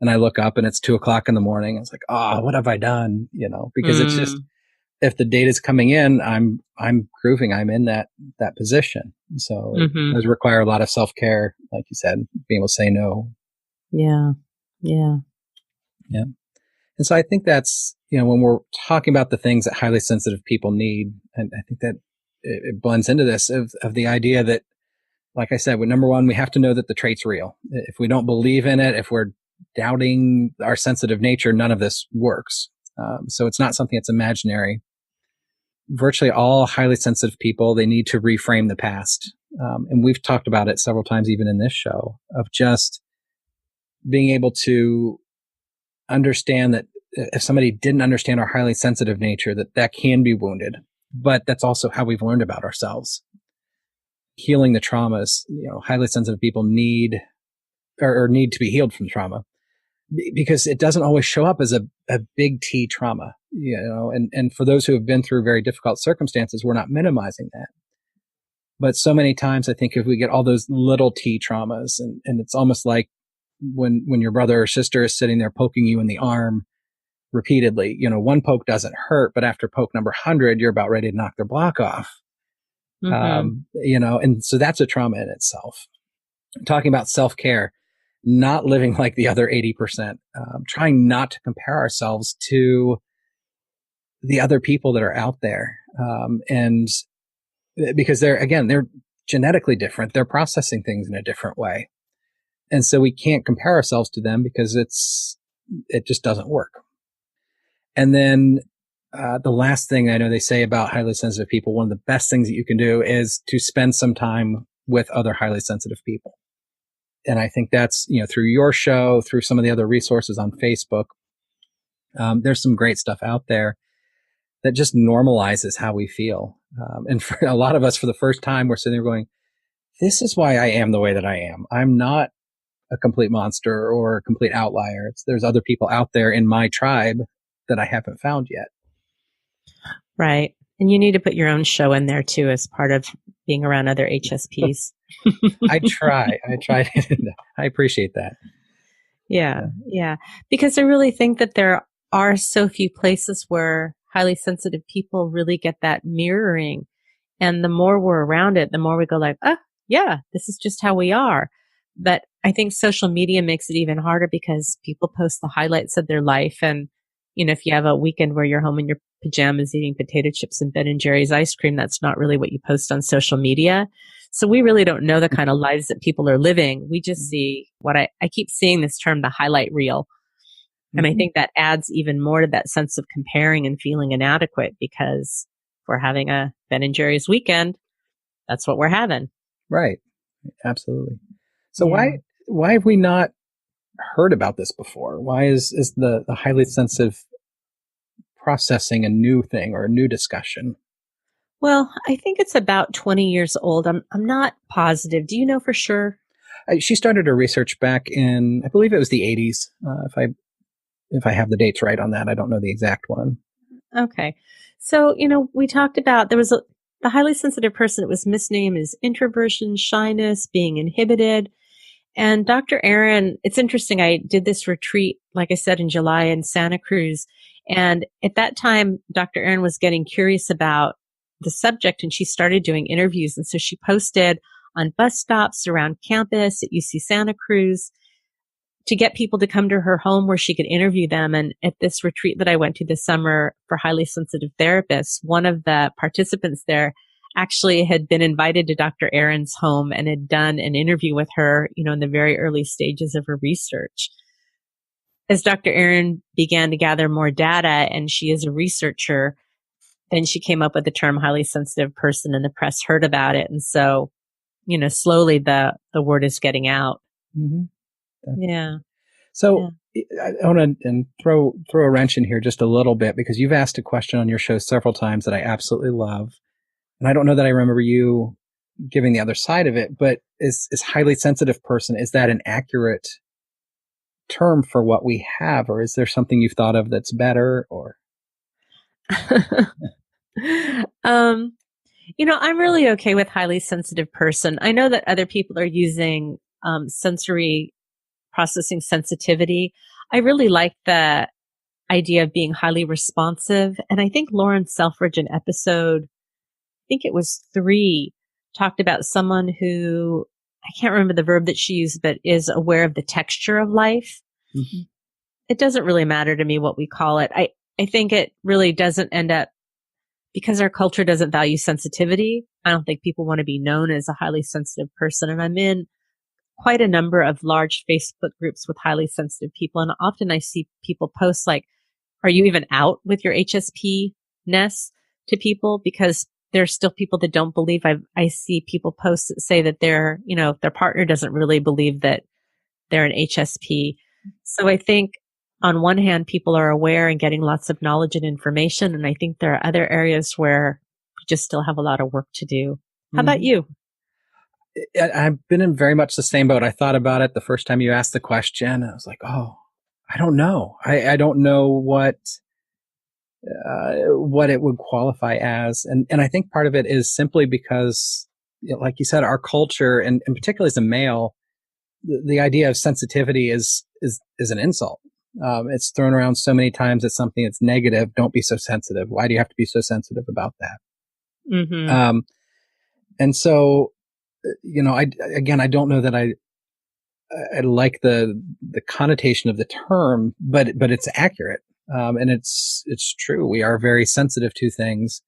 And I look up and it's 2:00 in the morning. It's like, oh, what have I done? Because it's just, if the data's coming in, I'm grooving. I'm in that position. So it does require a lot of self-care, like you said, being able to say no. Yeah. Yeah. Yeah. And so I think that's, when we're talking about the things that highly sensitive people need, and I think that it blends into this of the idea that, like I said, number one, we have to know that the trait's real. If we don't believe in it, if we're doubting our sensitive nature, none of this works. So it's not something that's imaginary. Virtually all highly sensitive people, they need to reframe the past. And we've talked about it several times, even in this show, of just being able to understand that if somebody didn't understand our highly sensitive nature, that can be wounded, but that's also how we've learned about ourselves. Healing the traumas, highly sensitive people need or need to be healed from trauma, because it doesn't always show up as a big T trauma, and for those who have been through very difficult circumstances, we're not minimizing that. But so many times I think if we get all those little T traumas, and it's almost like when your brother or sister is sitting there poking you in the arm repeatedly, one poke doesn't hurt, but after poke number 100, you're about ready to knock their block off. And so that's a trauma in itself. Talking about self-care, not living like the other 80%, trying not to compare ourselves to the other people that are out there. And because they're genetically different, they're processing things in a different way. And so we can't compare ourselves to them because it just doesn't work. And then the last thing I know they say about highly sensitive people, one of the best things that you can do is to spend some time with other highly sensitive people. And I think that's, through your show, through some of the other resources on Facebook, there's some great stuff out there that just normalizes how we feel. And for a lot of us, for the first time, we're sitting there going, this is why I am the way that I am. I'm not a complete monster or a complete outlier. There's other people out there in my tribe that I haven't found yet. Right. And you need to put your own show in there too, as part of being around other HSPs. I try. I appreciate that. Yeah. Because I really think that there are so few places where highly sensitive people really get that mirroring. And the more we're around it, the more we go like, oh, yeah, this is just how we are. But I think social media makes it even harder because people post the highlights of their life. And, if you have a weekend where you're home in your pajamas eating potato chips and Ben and Jerry's ice cream, that's not really what you post on social media. So we really don't know the kind of lives that people are living. We just see what I keep seeing this term, the highlight reel. And I think that adds even more to that sense of comparing and feeling inadequate, because if we're having a Ben and Jerry's weekend, that's what we're having. Right. Absolutely. So why have we not heard about this before? Why is the highly sensitive processing a new thing or a new discussion? Well, I think it's about 20 years old. I'm not positive. Do you know for sure? She started her research back in, I believe it was the 80s. If I have the dates right on that, I don't know the exact one. Okay. So, we talked about the highly sensitive person. It was misnamed as introversion, shyness, being inhibited. And Dr. Aron, it's interesting. I did this retreat, like I said, in July in Santa Cruz. And at that time, Dr. Aron was getting curious about the subject, and she started doing interviews. And so she posted on bus stops around campus at UC Santa Cruz to get people to come to her home where she could interview them. And at this retreat that I went to this summer for highly sensitive therapists, one of the participants there actually had been invited to Dr. Aron's home and had done an interview with her, in the very early stages of her research. As Dr. Aron began to gather more data, and she is a researcher, then she came up with the term highly sensitive person, and the press heard about it. And so, slowly the word is getting out. Mm-hmm. Yeah. So I want to throw a wrench in here just a little bit, because you've asked a question on your show several times that I absolutely love. And I don't know that I remember you giving the other side of it, but is highly sensitive person, is that an accurate term for what we have? Or is there something you've thought of that's better? Or I'm really okay with highly sensitive person. I know that other people are using sensory processing sensitivity. I really like the idea of being highly responsive. And I think Lauren Selfridge in episode, I think it was 3, talked about someone who, I can't remember the verb that she used, but is aware of the texture of life. Mm-hmm. It doesn't really matter to me what we call it. I think it really doesn't end up, because our culture doesn't value sensitivity. I don't think people want to be known as a highly sensitive person. And I'm in quite a number of large Facebook groups with highly sensitive people. And often I see people post like, are you even out with your HSP-ness to people? Because there's still people that don't believe. I see people post that say that their partner doesn't really believe that they're an HSP. So I think on one hand, people are aware and getting lots of knowledge and information. And I think there are other areas where we just still have a lot of work to do. How about you? I've been in very much the same boat. I thought about it the first time you asked the question. I was like, oh, I don't know. I don't know what it would qualify as. And I think part of it is simply because, like you said, our culture, and particularly as a male, the idea of sensitivity is an insult. It's thrown around so many times as something that's negative. Don't be so sensitive. Why do you have to be so sensitive about that? Mm-hmm. And so, I don't know that I like the connotation of the term, but it's accurate. And it's true. We are very sensitive to things,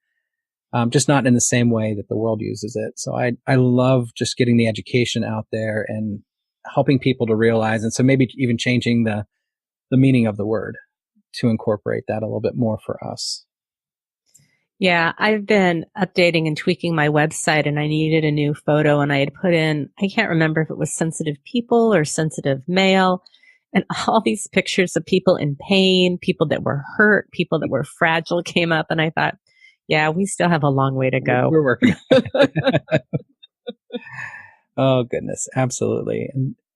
just not in the same way that the world uses it. So I love just getting the education out there and helping people to realize. And so maybe even changing the meaning of the word to incorporate that a little bit more for us. Yeah, I've been updating and tweaking my website, and I needed a new photo, and I had put in, I can't remember if it was sensitive people or sensitive male, and all these pictures of people in pain, people that were hurt, people that were fragile came up, and I thought, yeah, we still have a long way to go. We're working. Oh, goodness. Absolutely.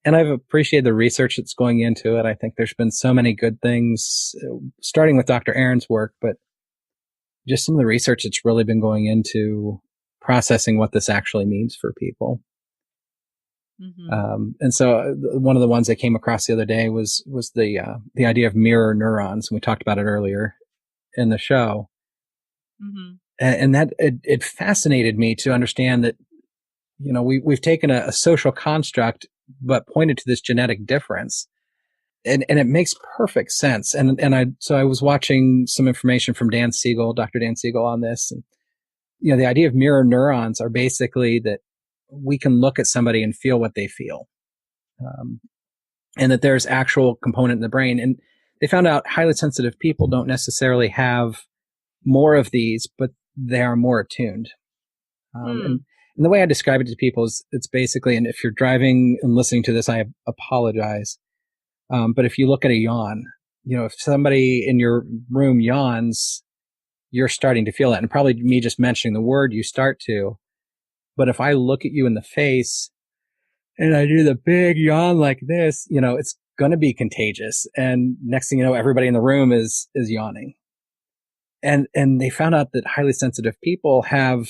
And I've appreciated the research that's going into it. I think there's been so many good things, starting with Dr. Aron's work, but just some of the research that's really been going into processing what this actually means for people. Mm-hmm. And so one of the ones I came across the other day was the idea of mirror neurons. And we talked about it earlier in the show. Mm-hmm. And that it fascinated me to understand that, we've taken a social construct, but pointed to this genetic difference. And it makes perfect sense. And I was watching some information from Dr. Dan Siegel on this. And, the idea of mirror neurons are basically that we can look at somebody and feel what they feel. And that there's actual component in the brain. And they found out highly sensitive people don't necessarily have more of these, but they are more attuned. And the way I describe it to people is it's basically, and if you're driving and listening to this, I apologize. But if you look at a yawn, if somebody in your room yawns, you're starting to feel that. And probably me just mentioning the word, you start to. But if I look at you in the face and I do the big yawn like this, it's going to be contagious. And next thing you know, everybody in the room is yawning. And they found out that highly sensitive people have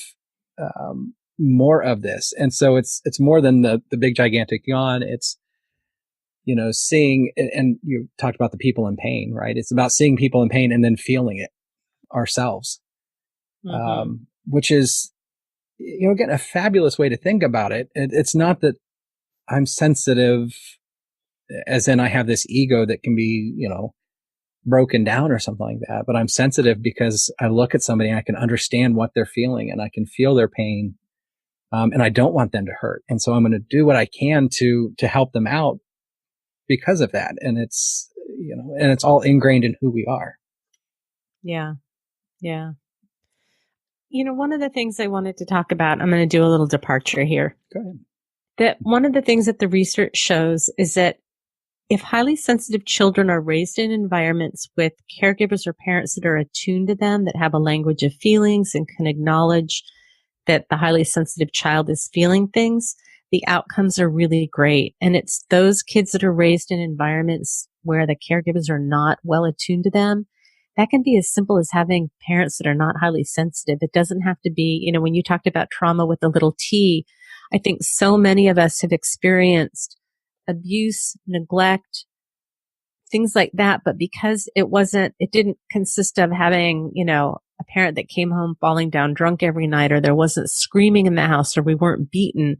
more of this. And so it's more than the big gigantic yawn. It's, seeing, and you talked about the people in pain, right? It's about seeing people in pain and then feeling it ourselves, which is, again, a fabulous way to think about it. It's not that I'm sensitive as in I have this ego that can be, broken down or something like that, but I'm sensitive because I look at somebody and I can understand what they're feeling and I can feel their pain. And I don't want them to hurt. And so I'm going to do what I can to help them out because of that. And it's, and it's all ingrained in who we are. Yeah. Yeah. One of the things I wanted to talk about, I'm going to do a little departure here. Go ahead. That one of the things that the research shows is that if highly sensitive children are raised in environments with caregivers or parents that are attuned to them, that have a language of feelings and can acknowledge that the highly sensitive child is feeling things, the outcomes are really great. And it's those kids that are raised in environments where the caregivers are not well attuned to them that can be as simple as having parents that are not highly sensitive. It doesn't have to be, when you talked about trauma with the little T, I think so many of us have experienced abuse, neglect, things like that. But because it didn't consist of having, a parent that came home falling down drunk every night, or there wasn't screaming in the house, or we weren't beaten,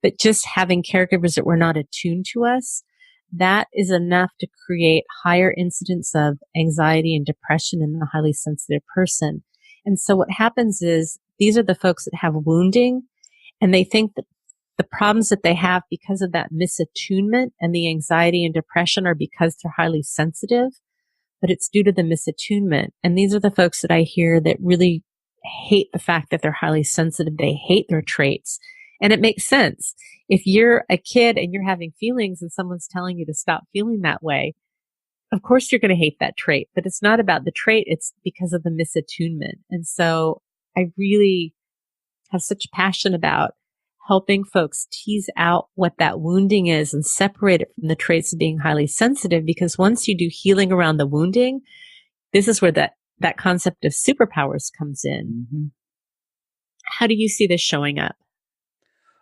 but just having caregivers that were not attuned to us, that is enough to create higher incidence of anxiety and depression in the highly sensitive person. And so what happens is these are the folks that have wounding, and they think that the problems that they have because of that misattunement and the anxiety and depression are because they're highly sensitive, but it's due to the misattunement. And these are the folks that I hear that really hate the fact that they're highly sensitive. They hate their traits. And it makes sense. If you're a kid and you're having feelings and someone's telling you to stop feeling that way, of course you're going to hate that trait, but it's not about the trait. It's because of the misattunement. And so I really have such passion about helping folks tease out what that wounding is and separate it from the traits of being highly sensitive. Because once you do healing around the wounding, this is where that concept of superpowers comes in. Mm-hmm. How do you see this showing up?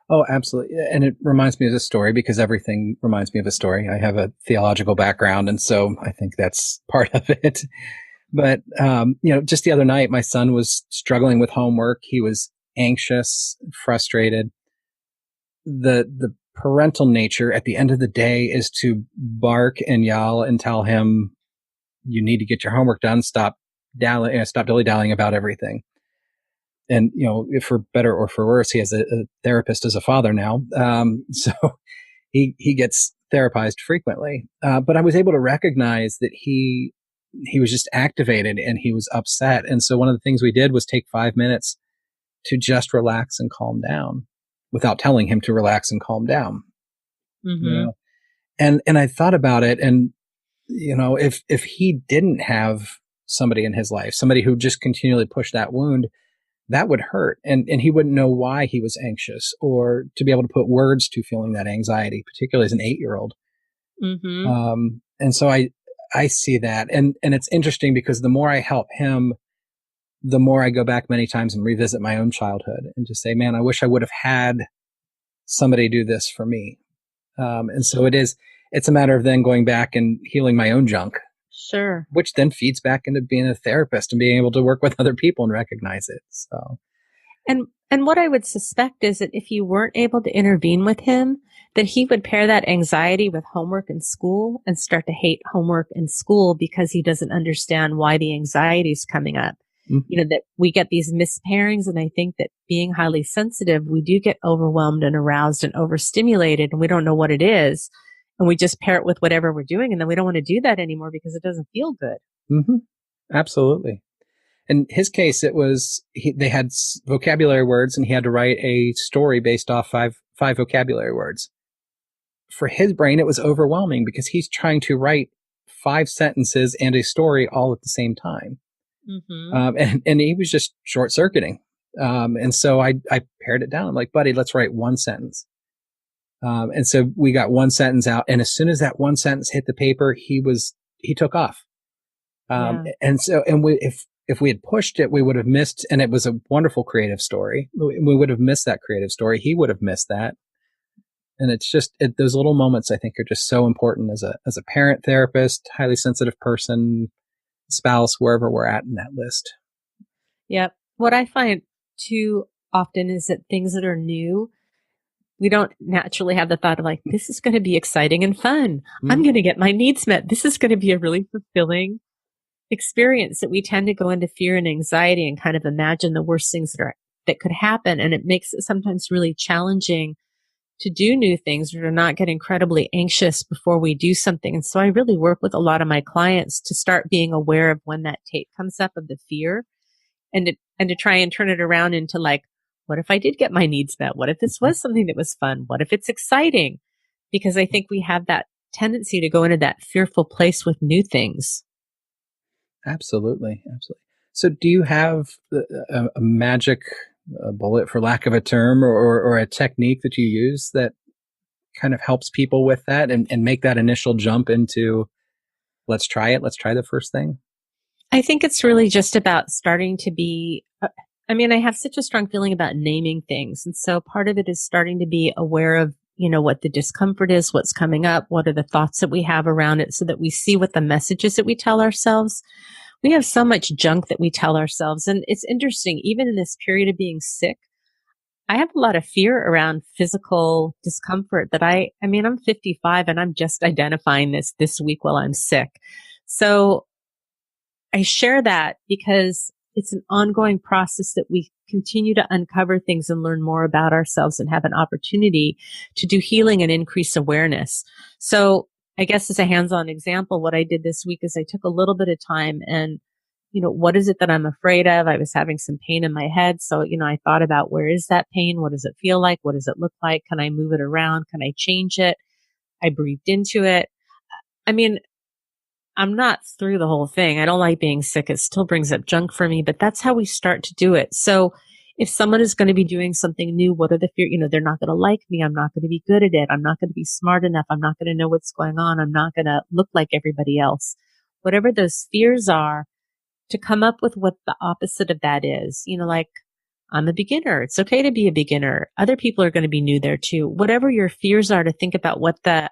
Oh, absolutely. And it reminds me of a story, because everything reminds me of a story. I have a theological background, and so I think that's part of it. But, just the other night, my son was struggling with homework. He was anxious, frustrated. The parental nature at the end of the day is to bark and yell and tell him, you need to get your homework done. Stop dilly-dallying about everything. And, if for better or for worse, he has a therapist as a father now. So he gets therapized frequently. But I was able to recognize that he was just activated and he was upset. And so one of the things we did was take 5 minutes to just relax and calm down without telling him to relax and calm down. Mm-hmm. And I thought about it, and, if he didn't have somebody in his life, somebody who just continually pushed that wound, that would hurt. And he wouldn't know why he was anxious, or to be able to put words to feeling that anxiety, particularly as an 8-year-old. Mm-hmm. And so I see that. And it's interesting, because the more I help him, the more I go back many times and revisit my own childhood and just say, man, I wish I would have had somebody do this for me. And so it's a matter of then going back and healing my own junk. Sure. Which then feeds back into being a therapist and being able to work with other people and recognize it. So, and what I would suspect is that if you weren't able to intervene with him, that he would pair that anxiety with homework and school and start to hate homework and school because he doesn't understand why the anxiety is coming up. mm-hmm. That we get these mispairings. And I think that being highly sensitive, we do get overwhelmed and aroused and overstimulated, and we don't know what it is. And we just pair it with whatever we're doing. And then we don't want to do that anymore because it doesn't feel good. Mm-hmm. Absolutely. In his case, it was, they had vocabulary words, and he had to write a story based off five vocabulary words. For his brain, it was overwhelming because he's trying to write 5 sentences and a story all at the same time. Mm-hmm. And he was just short circuiting. And so I pared it down. I'm like, buddy, let's write 1 sentence. And so we got 1 sentence out, and as soon as that 1 sentence hit the paper, he took off. And so, if we had pushed it, we would have missed, and it was a wonderful creative story. We would have missed that creative story. He would have missed that. And it's just, those little moments I think are just so important as a parent, therapist, highly sensitive person, spouse, wherever we're at in that list. Yep. What I find too often is that things that are new, we don't naturally have the thought of like, this is going to be exciting and fun. Mm-hmm. I'm going to get my needs met. This is going to be a really fulfilling experience. That we tend to go into fear and anxiety and kind of imagine the worst things that could happen. And it makes it sometimes really challenging to do new things or to not get incredibly anxious before we do something. And so I really work with a lot of my clients to start being aware of when that tape comes up of the fear, and to try and turn it around into like, what if I did get my needs met? What if this was something that was fun? What if it's exciting? Because I think we have that tendency to go into that fearful place with new things. Absolutely. So do you have a magic bullet, for lack of a term, or a technique that you use that kind of helps people with that and make that initial jump into, let's try it. Let's try the first thing. I think it's really just about starting to be, I have such a strong feeling about naming things. And so part of it is starting to be aware of, what the discomfort is, what's coming up, what are the thoughts that we have around it so that we see what the messages that we tell ourselves. We have so much junk that we tell ourselves. And it's interesting, even in this period of being sick, I have a lot of fear around physical discomfort that I'm 55 and I'm just identifying this week while I'm sick. So I share that because it's an ongoing process that we continue to uncover things and learn more about ourselves and have an opportunity to do healing and increase awareness. So I guess as a hands-on example, what I did this week is I took a little bit of time and, what is it that I'm afraid of? I was having some pain in my head. So, I thought about where is that pain? What does it feel like? What does it look like? Can I move it around? Can I change it? I breathed into it. I mean, I'm not through the whole thing. I don't like being sick. It still brings up junk for me, but that's how we start to do it. So if someone is going to be doing something new, what are the fear? They're not going to like me. I'm not going to be good at it. I'm not going to be smart enough. I'm not going to know what's going on. I'm not going to look like everybody else. Whatever those fears are, to come up with what the opposite of that is, like I'm a beginner. It's okay to be a beginner. Other people are going to be new there too. Whatever your fears are, to think about what the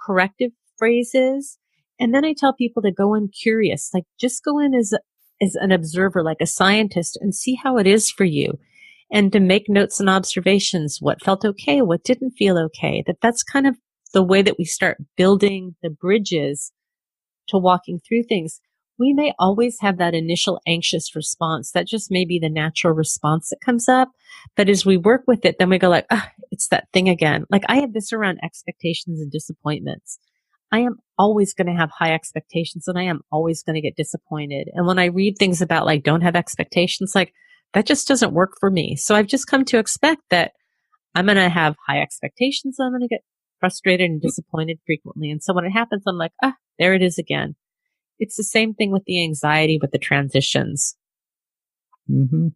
corrective phrase is. And then I tell people to go in curious, like just go in as an observer, like a scientist, and see how it is for you. And to make notes and observations, what felt okay, what didn't feel okay. That's kind of the way that we start building the bridges to walking through things. We may always have that initial anxious response. That just may be the natural response that comes up. But as we work with it, then we go like, it's that thing again. Like I have this around expectations and disappointments. I am always going to have high expectations and I am always going to get disappointed. And when I read things about like, don't have expectations, like that just doesn't work for me. So I've just come to expect that I'm going to have high expectations. I'm going to get frustrated and disappointed frequently. And so when it happens, I'm like, there it is again. It's the same thing with the anxiety, with the transitions. Mm-hmm.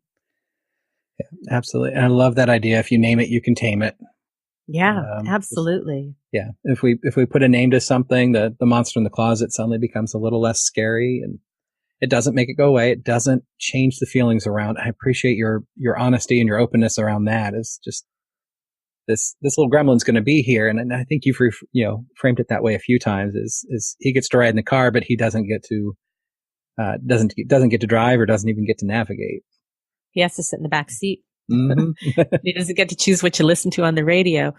Yeah, absolutely. And I love that idea. If you name it, you can tame it. Yeah, absolutely. Yeah. If we put a name to something, the monster in the closet suddenly becomes a little less scary, and it doesn't make it go away. It doesn't change the feelings around. I appreciate your honesty and your openness around that. It's just this little gremlin's going to be here. And I think you've framed it that way a few times is he gets to ride in the car, but he doesn't get to drive or doesn't even get to navigate. He has to sit in the back seat. Mm-hmm. He doesn't get to choose what you listen to on the radio.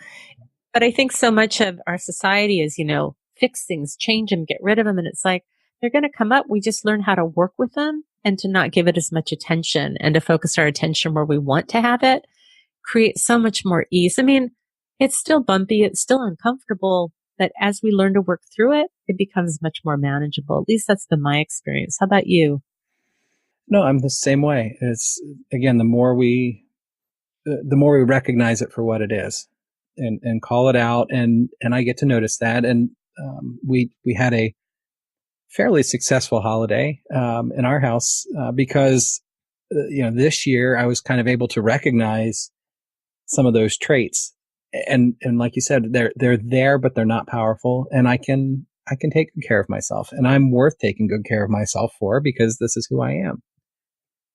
But I think so much of our society is, fix things, change them, get rid of them. And it's like, they're going to come up. We just learn how to work with them and to not give it as much attention and to focus our attention where we want to have it, create so much more ease. I mean, it's still bumpy. It's still uncomfortable. But as we learn to work through it, it becomes much more manageable. At least that's been my experience. How about you? No, I'm the same way. It's again, the more we recognize it for what it is and call it out. And I get to notice that. And we had a fairly successful holiday in our house because, this year I was kind of able to recognize some of those traits. And like you said, they're there, but they're not powerful. And I can take good care of myself, and I'm worth taking good care of myself for, because this is who I am.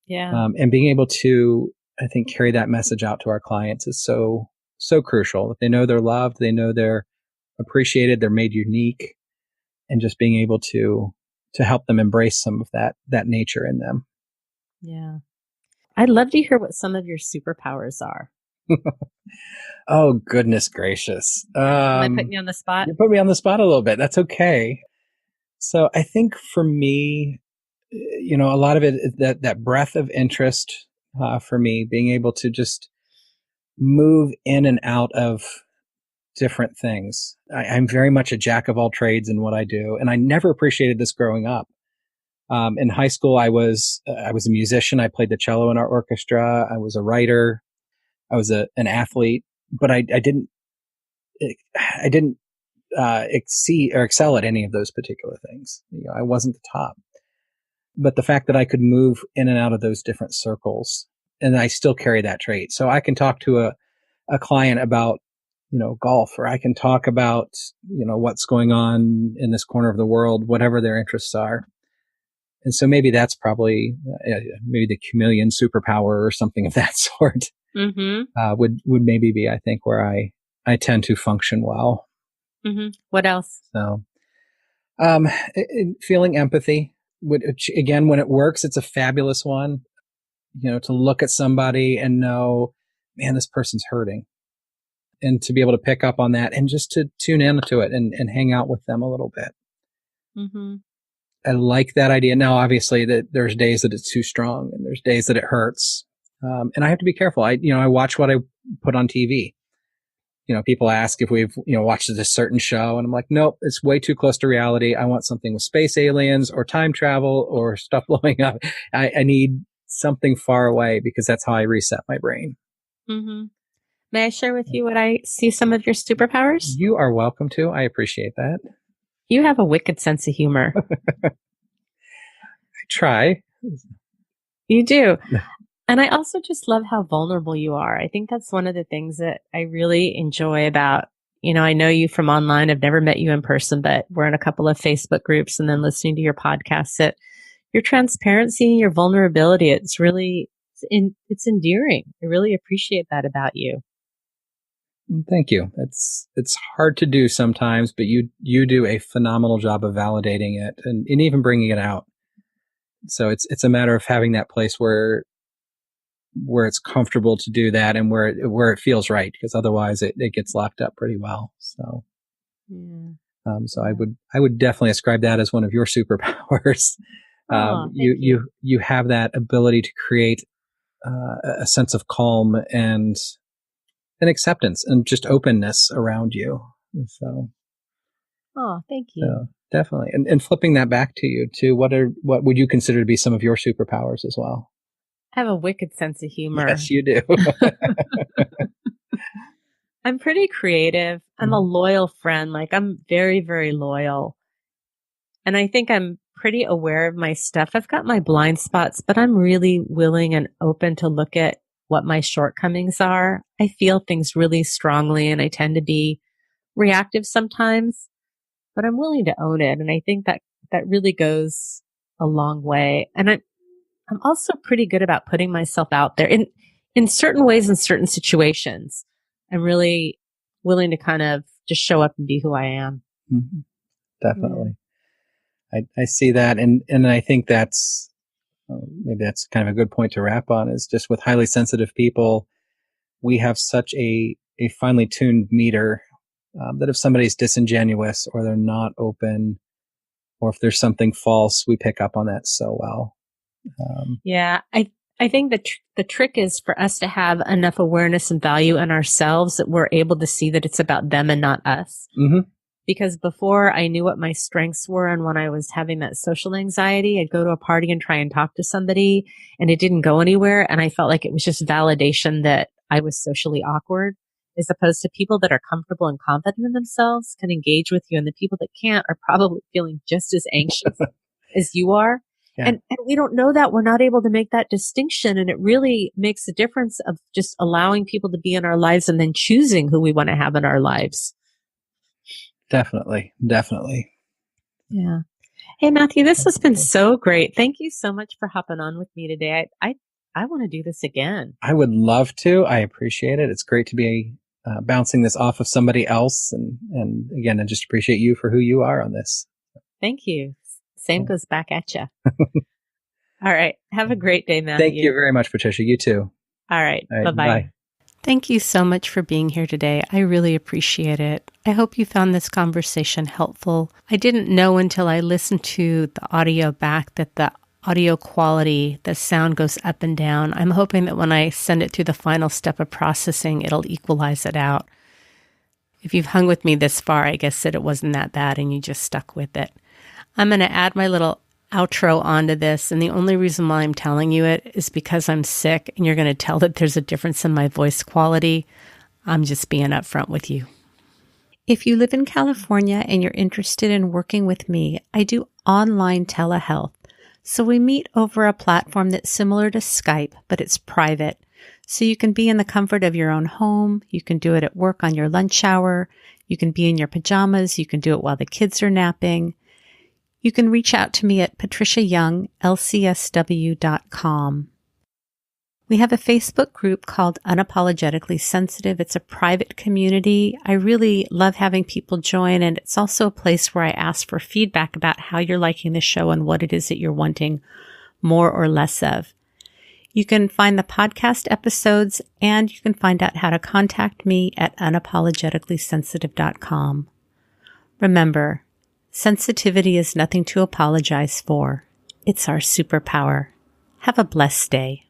Yeah. And being able to, I think, carry that message out to our clients is so crucial. That they know they're loved, they know they're appreciated, they're made unique, and just being able to help them embrace some of that nature in them. Yeah. I'd love to hear what some of your superpowers are. Oh, goodness gracious. Am I putting you on the spot? You put me on the spot a little bit. That's okay. So I think for me, a lot of it is that breadth of interest for me, being able to just move in and out of different things. I'm very much a jack of all trades in what I do, and I never appreciated this growing up. In high school, I was a musician. I played the cello in our orchestra. I was a writer. I was an athlete, but I didn't exceed or excel at any of those particular things. I wasn't the top. But the fact that I could move in and out of those different circles, and I still carry that trait. So I can talk to a client about, golf, or I can talk about, what's going on in this corner of the world, whatever their interests are. And so maybe that's probably maybe the chameleon superpower or something of that sort. Would maybe be, I think, where I tend to function well. What else? So, feeling empathy. Which, again, when it works, it's a fabulous one. To look at somebody and know, man, this person's hurting, and to be able to pick up on that and just to tune into it and hang out with them a little bit. I like that idea. Now, obviously, that there's days that it's too strong and there's days that it hurts. And I have to be careful. I watch what I put on TV. People ask if we've, watched this certain show, and I'm like, nope, it's way too close to reality. I want something with space aliens or time travel or stuff blowing up. I need something far away, because that's how I reset my brain. May I share with you what I see some of your superpowers? You are welcome to. I appreciate that. You have a wicked sense of humor. I try. You do. And I also just love how vulnerable you are. I think that's one of the things that I really enjoy about, I know you from online. I've never met you in person, but we're in a couple of Facebook groups and then listening to your podcasts, that your transparency and your vulnerability, it's really, it's endearing. I really appreciate that about you. Thank you. It's hard to do sometimes, but you do a phenomenal job of validating it and even bringing it out. So it's a matter of having that place where it's comfortable to do that and where it feels right, because otherwise it gets locked up pretty well. So, so I would definitely ascribe that as one of your superpowers. You have that ability to create a sense of calm and acceptance and just openness around you. So, thank you. So definitely. And flipping that back to you too, what would you consider to be some of your superpowers as well? I have a wicked sense of humor. Yes, you do. I'm pretty creative. I'm a loyal friend. Like, I'm very, very loyal. And I think I'm pretty aware of my stuff. I've got my blind spots, but I'm really willing and open to look at what my shortcomings are. I feel things really strongly, and I tend to be reactive sometimes, but I'm willing to own it. And I think that really goes a long way. And I'm also pretty good about putting myself out there in certain ways, in certain situations. I'm really willing to kind of just show up and be who I am. Definitely. I see that. And I think that's, maybe that's kind of a good point to wrap on, is just with highly sensitive people, we have such a finely tuned meter that if somebody's disingenuous or they're not open, or if there's something false, we pick up on that so well. I think the trick is for us to have enough awareness and value in ourselves that we're able to see that it's about them and not us. Because before I knew what my strengths were, and when I was having that social anxiety, I'd go to a party and try and talk to somebody, and it didn't go anywhere. And I felt like it was just validation that I was socially awkward, as opposed to people that are comfortable and confident in themselves can engage with you. And the people that can't are probably feeling just as anxious as you are. Yeah. And we don't know that. We're not able to make that distinction. And it really makes a difference of just allowing people to be in our lives and then choosing who we want to have in our lives. Definitely. Yeah. Hey, Matthew, this has been so great. Thank you so much for hopping on with me today. I want to do this again. I would love to. I appreciate it. It's great to be bouncing this off of somebody else. And again, I just appreciate you for who you are on this. Thank you. Same goes back at you. All right. Have a great day, Matthew. Thank you very much, Patricia. You too. All right. Bye-bye. Bye. Thank you so much for being here today. I really appreciate it. I hope you found this conversation helpful. I didn't know until I listened to the audio back that the audio quality, the sound goes up and down. I'm hoping that when I send it through the final step of processing, it'll equalize it out. If you've hung with me this far, I guess that it wasn't that bad and you just stuck with it. I'm going to add my little outro onto this, and the only reason why I'm telling you it is because I'm sick, and you're going to tell that there's a difference in my voice quality. I'm just being upfront with you. If you live in California and you're interested in working with me, I do online telehealth. So we meet over a platform that's similar to Skype, but it's private. So you can be in the comfort of your own home. You can do it at work on your lunch hour. You can be in your pajamas. You can do it while the kids are napping. You can reach out to me at patriciayounglcsw.com. We have a Facebook group called Unapologetically Sensitive. It's a private community. I really love having people join, and it's also a place where I ask for feedback about how you're liking the show and what it is that you're wanting more or less of. You can find the podcast episodes, and you can find out how to contact me at unapologeticallysensitive.com. Remember, sensitivity is nothing to apologize for. It's our superpower. Have a blessed day.